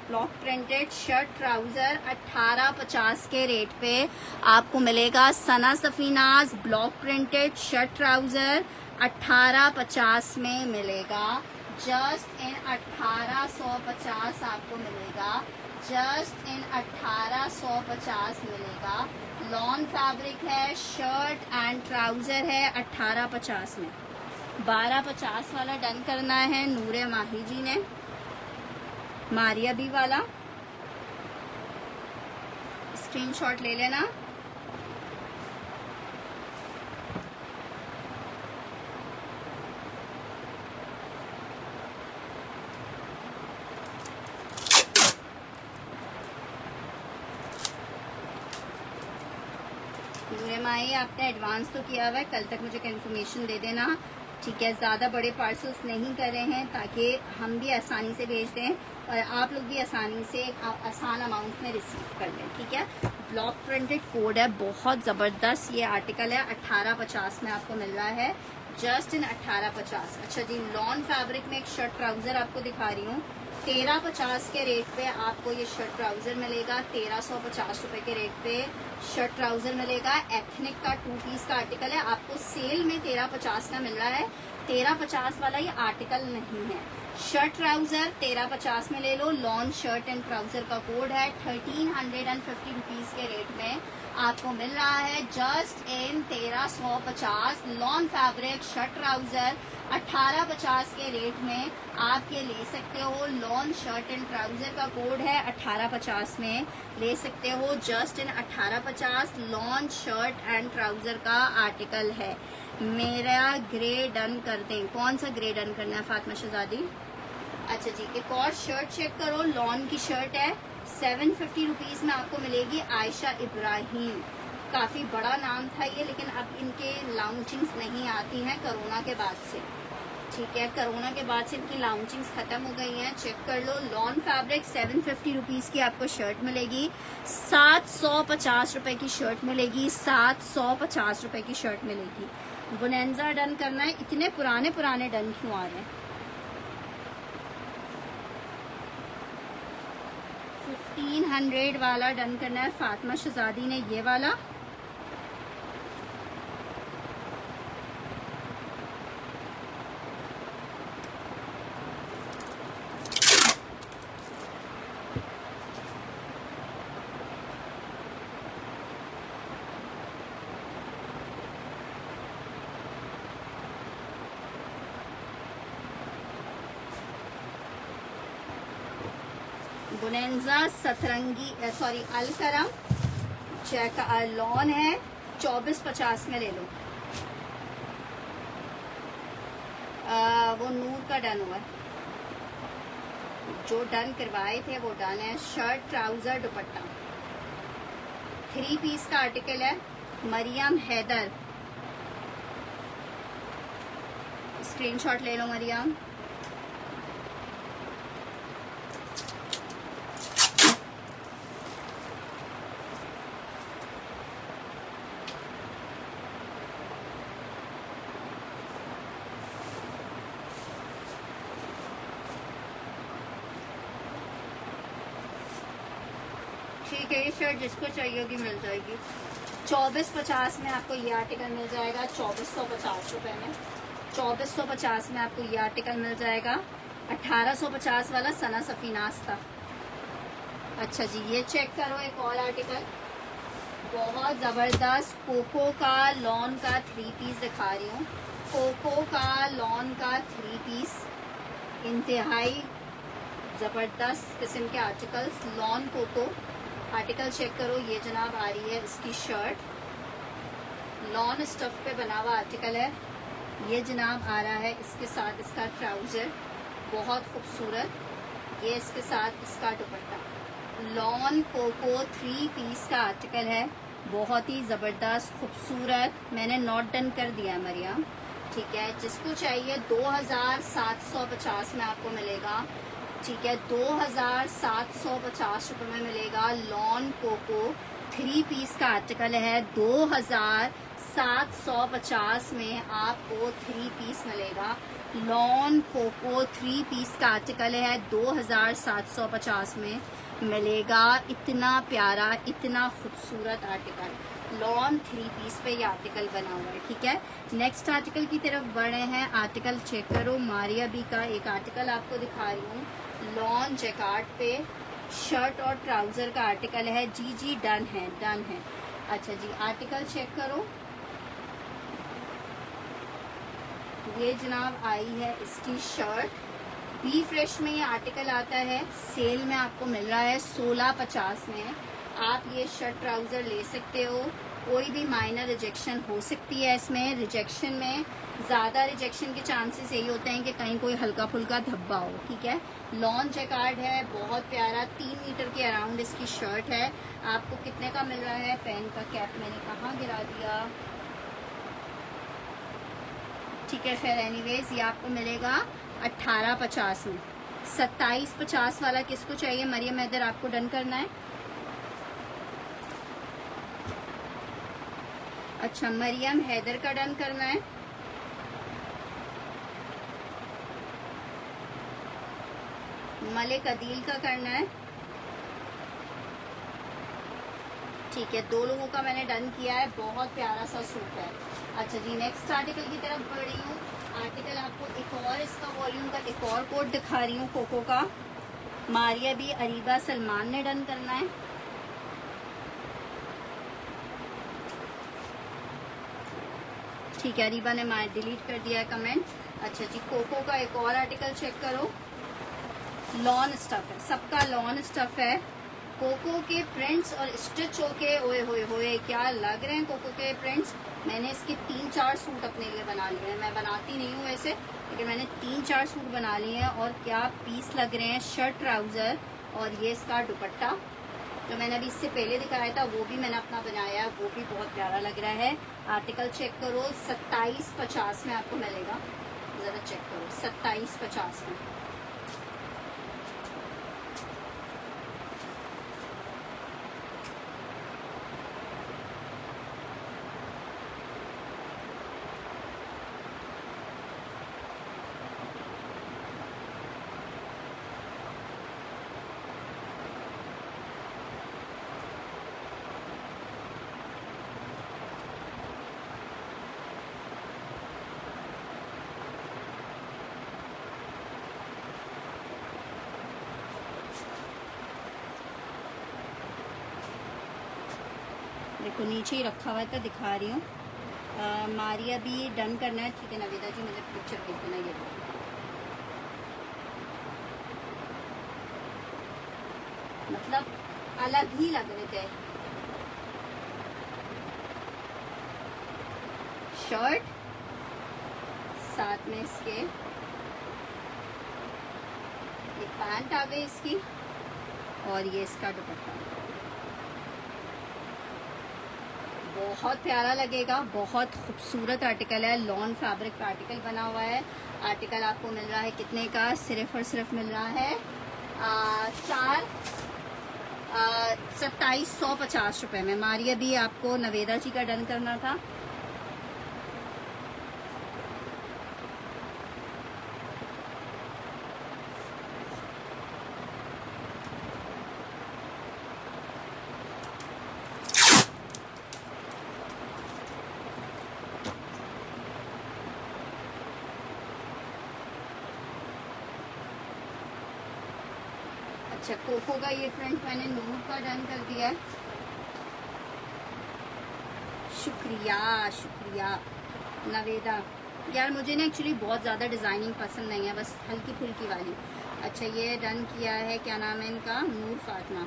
ब्लॉक प्रिंटेड शर्ट ट्राउजर 1850 के रेट पे आपको मिलेगा। Sana Safinaz block printed shirt trouser 1850 में मिलेगा। जस्ट इन 1850 आपको मिलेगा। जस्ट इन 1850 मिलेगा। लॉन फैब्रिक है। शर्ट एंड ट्राउजर है 1850 में। 1250 वाला डन करना है नूरे माही जी ने। मारिया बी वाला स्क्रीनशॉट ले लेना। EMI आपने एडवांस तो किया हुआ है, कल तक मुझे कंफर्मेशन दे देना, ठीक है। ज़्यादा बड़े पार्सल्स नहीं कर रहे हैं ताकि हम भी आसानी से भेज दें और आप लोग भी आसानी से आसान अमाउंट में रिसीव कर लें, ठीक है। ब्लॉक प्रिंटेड कोड है, बहुत ज़बरदस्त ये आर्टिकल है। 1850 में आपको मिल रहा है, जस्ट इन 1850। अच्छा जी, लॉन फैब्रिक में एक शर्ट ट्राउज़र आपको दिखा रही हूँ। 1350 के रेट पे आपको ये शर्ट ट्राउज़र मिलेगा। 1350 रुपये के रेट पे शर्ट ट्राउज़र मिलेगा। एथनिक का 2 पीस का आर्टिकल है, आपको सेल में 1350 का मिल रहा है। 1350 वाला ये आर्टिकल नहीं है। शर्ट ट्राउज़र 1350 में ले लो। लॉन शर्ट एंड ट्राउज़र का कोड है। 1350 रुपीज़ के रेट में आपको मिल रहा है, just in 1350। Lawn fabric shirt trouser 1850 के रेट में आप ये ले सकते हो। लॉन शर्ट एंड ट्राउज़र का कोड है, 1850 में ले सकते हो, just in 1850। Lawn shirt and trouser का आर्टिकल है। मेरा ग्रे डन कर दें। कौन सा ग्रे डन करना है फातिमा शहजादी? अच्छा जी, एक और शर्ट चेक करो। लॉन की शर्ट है, 750 रुपीज़ में आपको मिलेगी। आयशा इब्राहिम, काफ़ी बड़ा नाम था ये, लेकिन अब इनके लॉन्चिंग्स नहीं आती हैं कोरोना के बाद से, ठीक है। कोरोना के बाद से इनकी लॉन्चिंग्स खत्म हो गई हैं। चेक कर लो। लॉन फैब्रिक 750 रुपीज़ की आपको शर्ट मिलेगी। 750 रुपए की शर्ट मिलेगी। 750 रुपए की शर्ट मिलेगी। बोनेंजा डन करना है। इतने पुराने पुराने डन क्यों आ रहे हैं? 1500 वाला डन करना है फातिमा शहजादी ने, ये वाला। बोनेंजा सतरंगी सॉरी अलकरम चेक लॉन है, 2450 में ले लो। वो नूर का डन हुआ है, जो डन करवाए थे वो डन है। शर्ट ट्राउजर दुपट्टा 3 पीस का आर्टिकल है। मरियम हैदर, स्क्रीनशॉट ले लो मरियम। ठीक है, ये शर्ट जिसको चाहिए होगी मिल जाएगी। 2450 में आपको ये आर्टिकल मिल जाएगा। 2450 रुपए में 2450 में आपको ये आर्टिकल मिल जाएगा। 1850 वाला सना सफीनास था। अच्छा जी, ये चेक करो एक और आर्टिकल, बहुत जबरदस्त कोको का लॉन का 3 पीस दिखा रही हूँ। कोको का लॉन का 3 पीस, इंतहाई जबरदस्त किस्म के articles. Lawn Coco article check करो। ये जनाब आ रही है इसकी शर्ट, लॉन स्टफ पे बना हुआ आर्टिकल है। ये जनाब आ रहा है इसके साथ इसका ट्राउज़र, बहुत खूबसूरत। ये इसके साथ इसका दुपट्टा। लॉन कोको 3 पीस का आर्टिकल है, बहुत ही ज़बरदस्त खूबसूरत। मैंने नोट डन कर दिया है मरियम, ठीक है। जिसको चाहिए 2750 में आपको मिलेगा, ठीक है। 2750 रुपये में मिलेगा। लॉन कोको 3 पीस का आर्टिकल है। 2750 में आपको 3 पीस मिलेगा। लॉन कोको 3 पीस का आर्टिकल है, 2750 में मिलेगा। इतना प्यारा, इतना खूबसूरत आर्टिकल लॉन 3 पीस पे ये आर्टिकल बना हुआ है, ठीक है। नेक्स्ट आर्टिकल की तरफ बढ़े हैं। आर्टिकल चेक करो। मारिया बी का एक आर्टिकल आपको दिखा रही हूँ। लॉन जैकार्ड पे शर्ट और ट्राउजर का आर्टिकल है। जी डन है, डन है। अच्छा जी, आर्टिकल चेक करो। ये जनाब आई है इसकी शर्ट। बी फ्रेश में ये आर्टिकल आता है, सेल में आपको मिल रहा है 1650 में। आप ये शर्ट ट्राउजर ले सकते हो। कोई भी माइनर रिजेक्शन हो सकती है इसमें। रिजेक्शन में ज़्यादा रिजेक्शन के चांसेस यही होते हैं कि कहीं कोई हल्का फुल्का धब्बा हो, ठीक है। लॉन जैकार्ड है, बहुत प्यारा, 3 मीटर के अराउंड इसकी शर्ट है। आपको कितने का मिल रहा है? पेन का कैप मैंने कहाँ गिरा दिया, ठीक है। खैर एनीवेज ये आपको मिलेगा 1850 में। 2750 वाला किसको चाहिए? मरियम हैदर आपको डन करना है? अच्छा, मरियम हैदर का डन करना है। मलिक अदील का करना है, ठीक है। 2 लोगों का मैंने डन किया है। बहुत प्यारा सा सूट है। अच्छा जी, नेक्स्ट आर्टिकल की तरफ बढ़ रही हूँ। आर्टिकल आपको एक और इसका वॉल्यूम का एक और कोड दिखा रही हूँ, कोको का। मारिया भी, अरीबा, सलमान ने डन करना है। ठीक है, अरीबा ने मार डिलीट कर दिया है कमेंट। अच्छा जी, कोको का एक और आर्टिकल चेक करो। लॉन स्टफ है, सबका लॉन स्टफ है। कोको के प्रिंट्स और स्टिच होके ओए होए होए क्या लग रहे हैं कोको के प्रिंट्स। मैंने इसके 3-4 सूट अपने लिए बना लिए हैं। मैं बनाती नहीं हूँ वैसे, लेकिन मैंने 3-4 सूट बना लिए हैं और क्या पीस लग रहे हैं। शर्ट, ट्राउजर और ये इसका दुपट्टा जो मैंने अभी इससे पहले दिखाया था वो भी मैंने अपना बनाया है, वो भी बहुत प्यारा लग रहा है। आर्टिकल चेक करो, 2750 में आपको मिलेगा। जरा चेक करो, 2750 में। देखो नीचे ही रखा हुआ है तो दिखा रही हूँ। मारिया भी डन करना है, ठीक है। नवेदा जी मुझे पिक्चर भेज देना। ये मतलब अलग ही लग रहे थे। शर्ट साथ में इसके ये पैंट आ गई इसकी और ये इसका दुपट्टा। बहुत प्यारा लगेगा, बहुत खूबसूरत आर्टिकल है। लॉन फैब्रिक का आर्टिकल बना हुआ है। आर्टिकल आपको मिल रहा है कितने का? सिर्फ और सिर्फ मिल रहा है 2750 रुपये में। मारिया भी आपको नवेदा जी का डन करना था। अच्छा, कोको का ये फ्रंट मैंने नूर का डन कर दिया है। शुक्रिया शुक्रिया नवेदा। यार मुझे ना एक्चुअली बहुत ज़्यादा डिज़ाइनिंग पसंद नहीं है, बस हल्की फुल्की वाली। अच्छा, ये डन किया है, क्या नाम है इनका? नूर फातिमा।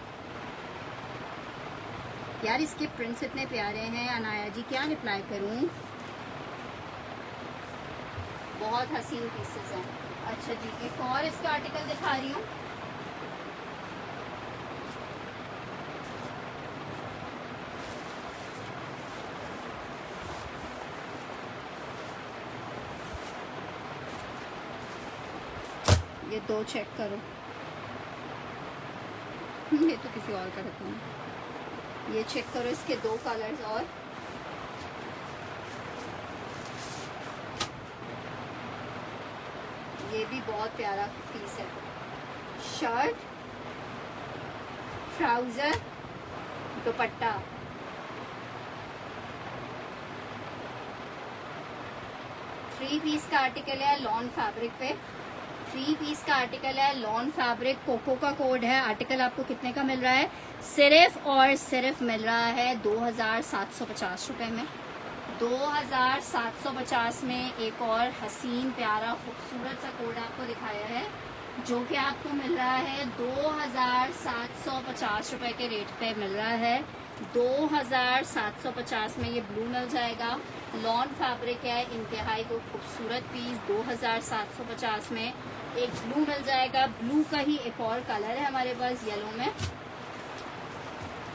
यार इसके प्रिंट्स इतने प्यारे हैं। अनाया जी क्या रिप्लाई करूं, बहुत हसीन पीसेस हैं। अच्छा जी, एक और इसका आर्टिकल दिखा रही हूँ। ये 2 चेक करो। ये तो किसी और का रखा है। ये चेक करो, इसके 2 कलर्स और ये भी बहुत प्यारा पीस है। Shirt, trouser, dupatta. Three piece का आर्टिकल है लॉन फैब्रिक पे। 3 पीस का आर्टिकल है लॉन फैब्रिक। कोको का कोड है। आर्टिकल आपको कितने का मिल रहा है? सिर्फ और सिर्फ मिल रहा है 2750 रुपए में। 2750 में एक और हसीन प्यारा खूबसूरत सा कोड आपको दिखाया है, जो कि आपको मिल रहा है 2750 रुपए के रेट पे मिल रहा है। 2750 में ये ब्लू मिल जाएगा। लॉन फैब्रिक है, इंतहाई को खूबसूरत पीस 2750 में एक ब्लू मिल जाएगा। ब्लू का ही एक और कलर है हमारे पास येलो में,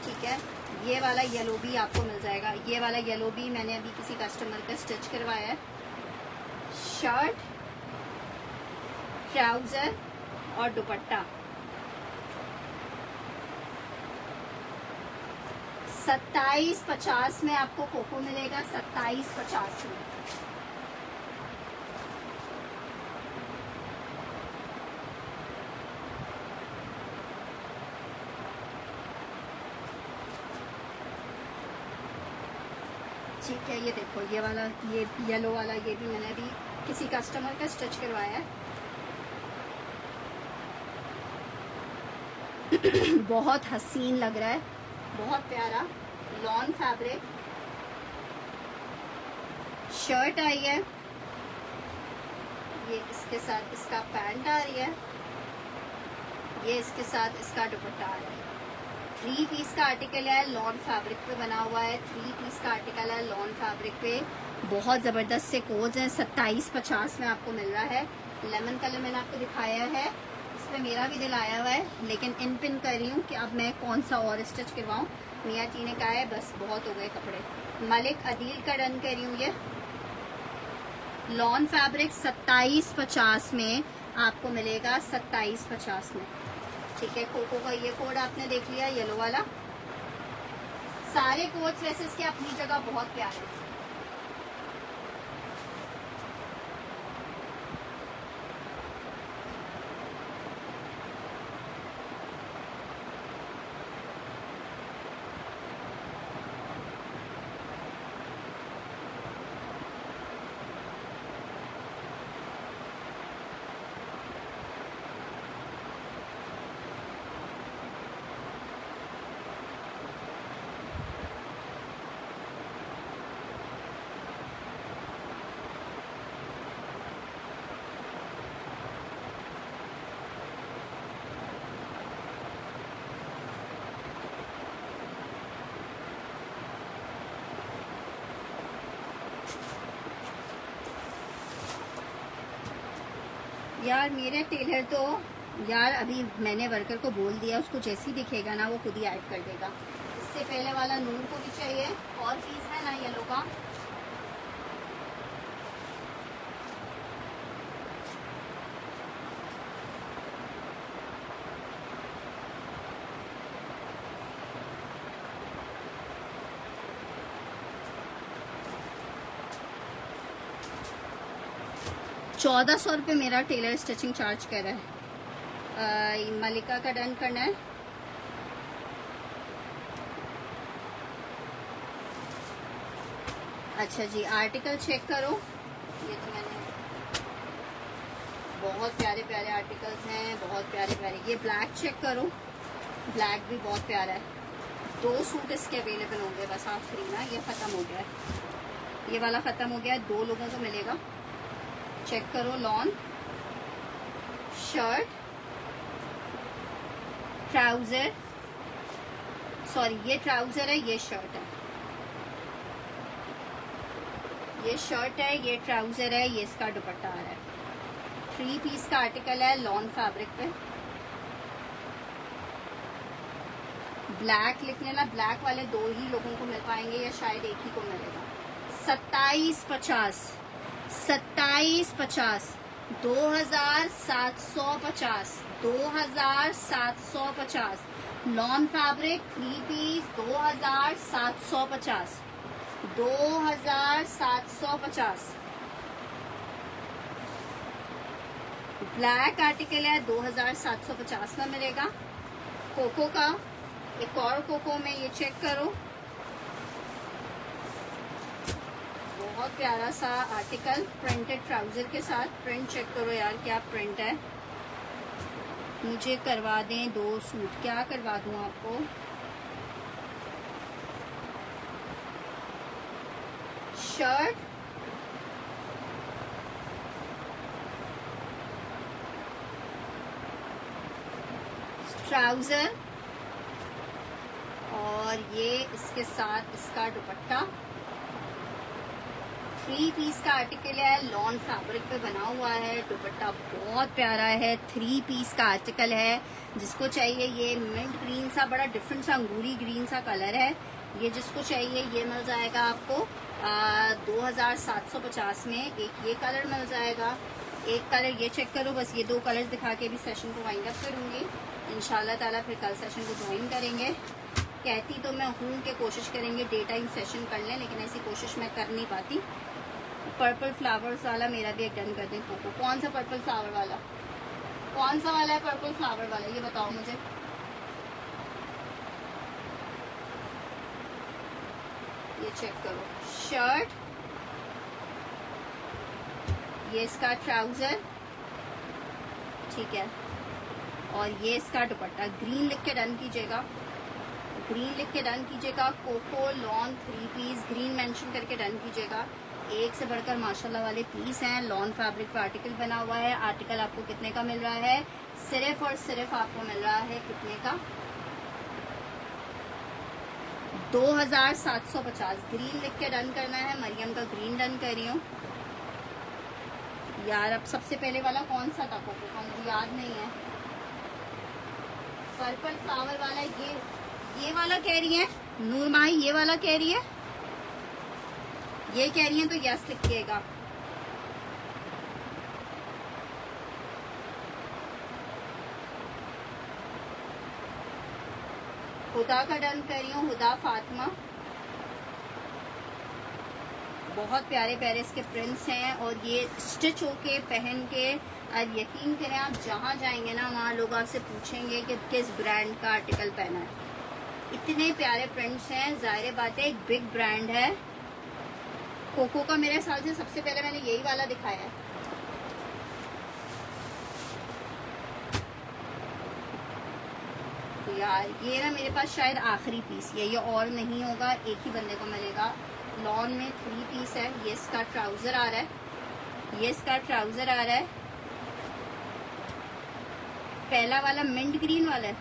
ठीक है। ये वाला येलो भी आपको मिल जाएगा। ये वाला येलो भी मैंने अभी किसी कस्टमर का स्टिच करवाया है। शर्ट, ट्राउजर और दुपट्टा 2750 में आपको कोको मिलेगा। 2750 में ठीक है। ये देखो ये वाला, ये येलो वाला, ये भी मैंने अभी किसी कस्टमर का स्टिच करवाया है। बहुत हसीन लग रहा है, बहुत प्यारा लॉन फैब्रिक। शर्ट आई है, ये इसके साथ इसका पैंट आ रही है, ये इसके साथ इसका दुपट्टा आ रहा है। 3 पीस का आर्टिकल है, लॉन फैब्रिक पे बना हुआ है। 3 पीस का आर्टिकल है लॉन फैब्रिक पे। बहुत ज़बरदस्त से कोड्स हैं। 2750 में आपको मिल रहा है। लेमन कलर मैंने आपको दिखाया है, इसमें मेरा भी दिल आया हुआ है, लेकिन इन पिन कर रही हूँ कि अब मैं कौन सा और स्टिच करवाऊँ। मियाँ जी ने कहा है बस बहुत हो गए कपड़े। मलिक अदील का डन कर रही हूँ। ये लॉन फैब्रिक 2750 में आपको मिलेगा। 2750 में, ठीक है। कोको का ये कोड आपने देख लिया, येलो वाला। सारे कोड्स वैसे इसके अपनी जगह बहुत प्यारे हैं। यार मेरे टेलर तो यार अभी मैंने वर्कर को बोल दिया, उसको जैसे ही दिखेगा ना वो खुद ही ऐड कर देगा। इससे पहले वाला नूर को भी चाहिए और पीस है ना येलो का। ₹1400 मेरा टेलर स्टिचिंग चार्ज कर रहा है। मलिका का डन करना है। अच्छा जी, आर्टिकल चेक करो। ये तो मैंने बहुत प्यारे प्यारे आर्टिकल्स हैं, बहुत प्यारे प्यारे। ये ब्लैक चेक करो, ब्लैक भी बहुत प्यारा है। 2 सूट इसके अवेलेबल होंगे बस आखिरी ना। ये ख़त्म हो गया है, ये वाला ख़त्म हो गया है। 2 लोगों को मिलेगा। चेक करो, लॉन शर्ट, ट्राउजर, सॉरी ये ट्राउजर है, ये शर्ट है। ये शर्ट है, ये ट्राउजर है, ये इसका दुपट्टा आ रहा है। 3 पीस का आर्टिकल है लॉन फैब्रिक पे। ब्लैक लिख लेना, ब्लैक वाले 2 ही लोगों को मिल पाएंगे या शायद एक ही को मिलेगा। 2750, 2750, 2750, 2750 lawn fabric 3 piece 2750, 2750। Black article है 2750 में मिलेगा। कोको का एक और कोको में ये चेक करो, बहुत प्यारा सा आर्टिकल प्रिंटेड ट्राउजर के साथ। प्रिंट चेक करो यार, क्या प्रिंट है। मुझे करवा दें 2 सूट, क्या करवा दूं आपको। शर्ट, ट्राउजर और ये इसके साथ इसका दुपट्टा 3 पीस का आर्टिकल है, लॉन फैब्रिक पे बना हुआ है, दुपट्टा बहुत प्यारा है, 3 पीस का आर्टिकल है। जिसको चाहिए ये मिंट ग्रीन सा बड़ा डिफरेंट सा अंगूरी ग्रीन सा कलर है, ये जिसको चाहिए ये मिल जाएगा आपको 2750 में। एक ये कलर मिल जाएगा, एक कलर ये चेक करो। बस ये 2 कलर्स दिखा के भी सेशन को वाइंड अप करूंगी इंशाल्लाह ताला, फिर कल सेशन को ज्वाइन करेंगे। कहती तो मैं हूँ कि कोशिश करेंगे डे टाइम सेशन कर लें, लेकिन ऐसी कोशिश मैं कर नहीं पाती। पर्पल फ्लावर्स वाला मेरा भी एक डन कर दें कोको। कौन सा पर्पल फ्लावर वाला, कौन सा वाला है पर्पल फ्लावर वाला, ये बताओ मुझे। ये चेक करो, शर्ट, ये इसका ट्राउजर, ठीक है, और ये इसका दुपट्टा। ग्रीन लिख के डन कीजिएगा, ग्रीन लिख के डन कीजिएगा। Coco lawn 3 piece green mention करके डन कीजिएगा। एक से बढ़कर माशाल्लाह वाले पीस हैं। लॉन फैब्रिक पर आर्टिकल बना हुआ है। आर्टिकल आपको कितने का मिल रहा है? सिर्फ और सिर्फ आपको मिल रहा है कितने का? 2750। ग्रीन लिख के डन करना है। मरियम का ग्रीन डन कर रही हूँ यार। अब सबसे पहले वाला कौन सा था कोको का, मुझे याद नहीं है। पर्पल फ्लावर वाला ये वाला कह रही है नूर माही, ये वाला कह रही है, ये कह रही है तो यस लिखिएगा। हुदा का डन कर रही हूँ, हुदा फातिमा। बहुत प्यारे प्यारे इसके प्रिंट्स हैं और ये स्टिच होके पहन के, और यकीन करें आप जहाँ जाएंगे ना वहाँ लोग आपसे पूछेंगे कि किस ब्रांड का आर्टिकल पहना है। इतने प्यारे प्रिंट्स हैं, जाहिर बात है एक बिग ब्रांड है। कोको का मेरे ख्याल से सबसे पहले मैंने यही वाला दिखाया है। तो यार ये ना मेरे पास शायद आखिरी पीस ये और नहीं होगा, एक ही बंदे को मिलेगा। लॉन में 3 पीस है। ये इसका ट्राउजर आ रहा है, ये इसका ट्राउजर आ रहा है। पहला वाला मिंट ग्रीन वाला है,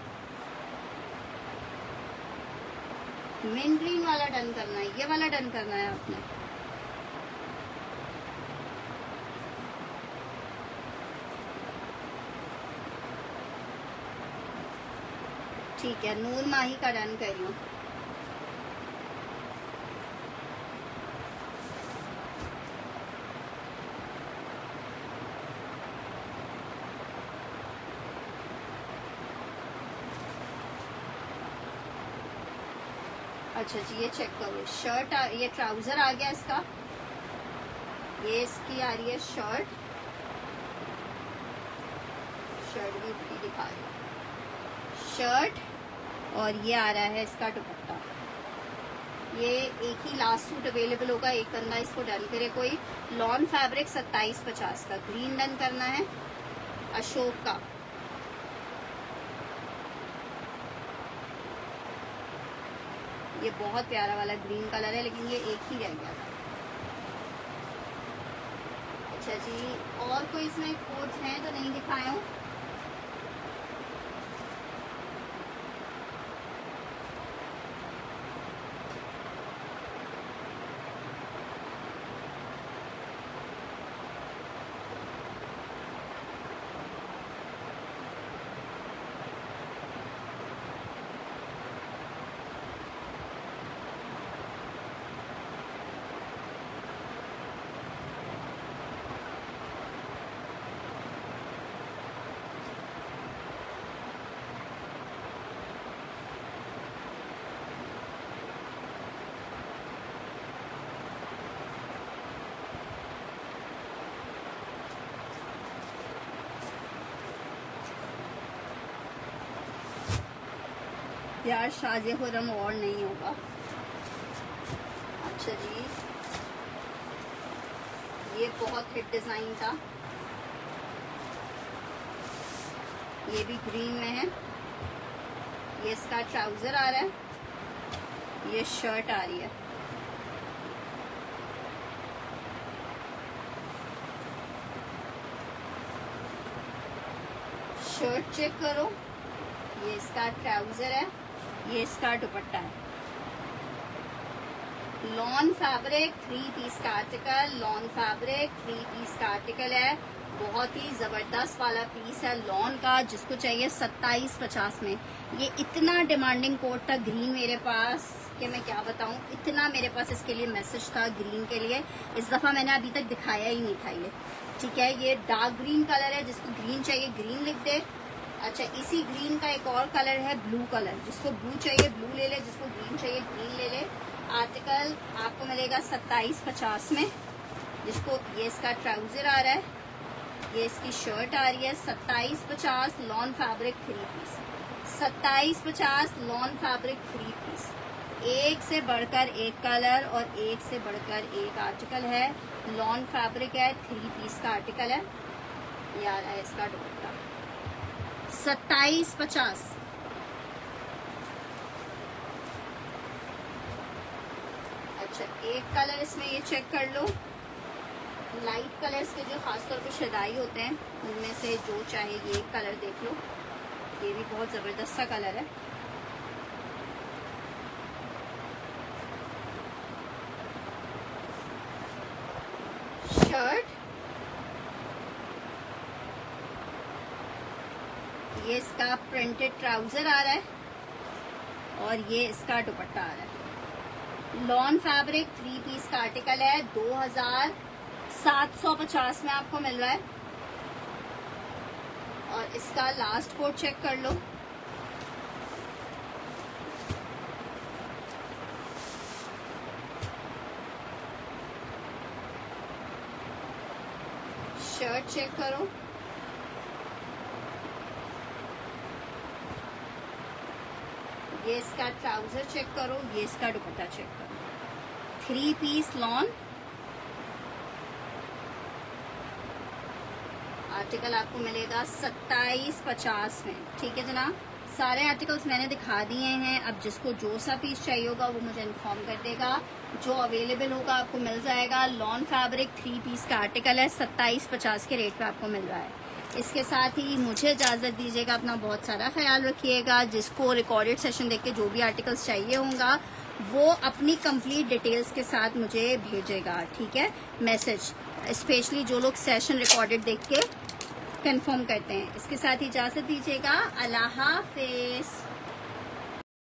मिंट ग्रीन वाला डन करना है, ये वाला डन करना है आपने। ठीक है, नूर माही का डन कर रही हूँ। अच्छा जी, ये चेक करो, शर्ट ये ट्राउजर आ गया इसका, ये इसकी आ रही है शर्ट, शर्ट भी दिखा रही है, शर्ट, और ये आ रहा है इसका दुपट्टा। ये एक ही लास्ट सूट अवेलेबल होगा, एक बंदा इसको डन करे कोई। लॉन फैब्रिक 2750 का, ग्रीन डन करना है अशोक का। ये बहुत प्यारा वाला ग्रीन कलर है, लेकिन ये एक ही रह गया था। अच्छा जी, और कोई इसमें कोड्स हैं तो नहीं दिखाए हूँ। यार शाज़े खुरम और नहीं होगा। अच्छा जी, ये बहुत हिट डिजाइन था, ये भी ग्रीन में है। ये इसका ट्राउजर आ रहा है, ये शर्ट आ रही है। शर्ट चेक करो, ये इसका ट्राउजर है, ये इसका दुपट्टा है। लॉन फैब्रिक 3 पीस का आर्टिकल, लॉन फैब्रिक 3 पीस का आर्टिकल है। बहुत ही जबरदस्त वाला पीस है लॉन का, जिसको चाहिए 2750 में। ये इतना डिमांडिंग कोट था ग्रीन मेरे पास कि मैं क्या बताऊं, इतना मेरे पास इसके लिए मैसेज था ग्रीन के लिए। इस दफा मैंने अभी तक दिखाया ही नहीं था ये, ठीक है। ये डार्क ग्रीन कलर है, जिसको ग्रीन चाहिए ग्रीन लिख दे। अच्छा, इसी ग्रीन का एक और कलर है ब्लू कलर, जिसको ब्लू चाहिए ब्लू ले ले, जिसको ग्रीन चाहिए ग्रीन ले ले। आर्टिकल आपको मिलेगा 2750 में, जिसको ये इसका ट्राउजर आ रहा है, ये इसकी शर्ट आ रही है। 2750 lawn fabric 3 piece, 2750 lawn fabric 3 piece. एक से बढ़कर एक कलर और एक से बढ़कर एक आर्टिकल है। लॉन फैब्रिक है, 3 पीस का आर्टिकल है। यार है इसका दुपट्टा 2750। अच्छा, एक कलर इसमें ये चेक कर लो, लाइट कलर्स के जो खासतौर पे शदाई होते हैं उनमें से जो चाहे ये एक कलर देख लो, ये भी बहुत जबरदस्त सा कलर है। शर्ट, ये इसका प्रिंटेड ट्राउजर आ रहा है और ये इसका दुपट्टा आ रहा है। लॉन फैब्रिक 3 पीस का आर्टिकल है, 2750 में आपको मिल रहा है। और इसका लास्ट कोड चेक कर लो, शर्ट चेक करो, ये इसका ट्राउजर चेक करो, ये इसका दुपट्टा चेक करो। 3 पीस लॉन आर्टिकल आपको मिलेगा 2750 में, ठीक है जनाब। सारे आर्टिकल्स मैंने दिखा दिए हैं। अब जिसको जो सा पीस चाहिए होगा वो मुझे इन्फॉर्म कर देगा, जो अवेलेबल होगा आपको मिल जाएगा। लॉन फैब्रिक 3 पीस का आर्टिकल है, 2750 के रेट पे आपको मिल रहा है। इसके साथ ही मुझे इजाज़त दीजिएगा, अपना बहुत सारा ख्याल रखिएगा। जिसको रिकॉर्डेड सेशन देख के जो भी आर्टिकल्स चाहिए होगा वो अपनी कंप्लीट डिटेल्स के साथ मुझे भेजेगा, ठीक है, मैसेज। स्पेशली जो लोग सेशन रिकॉर्डेड देख के कंफर्म करते हैं। इसके साथ ही इजाज़त दीजिएगा। अल्लाह हाफिज़।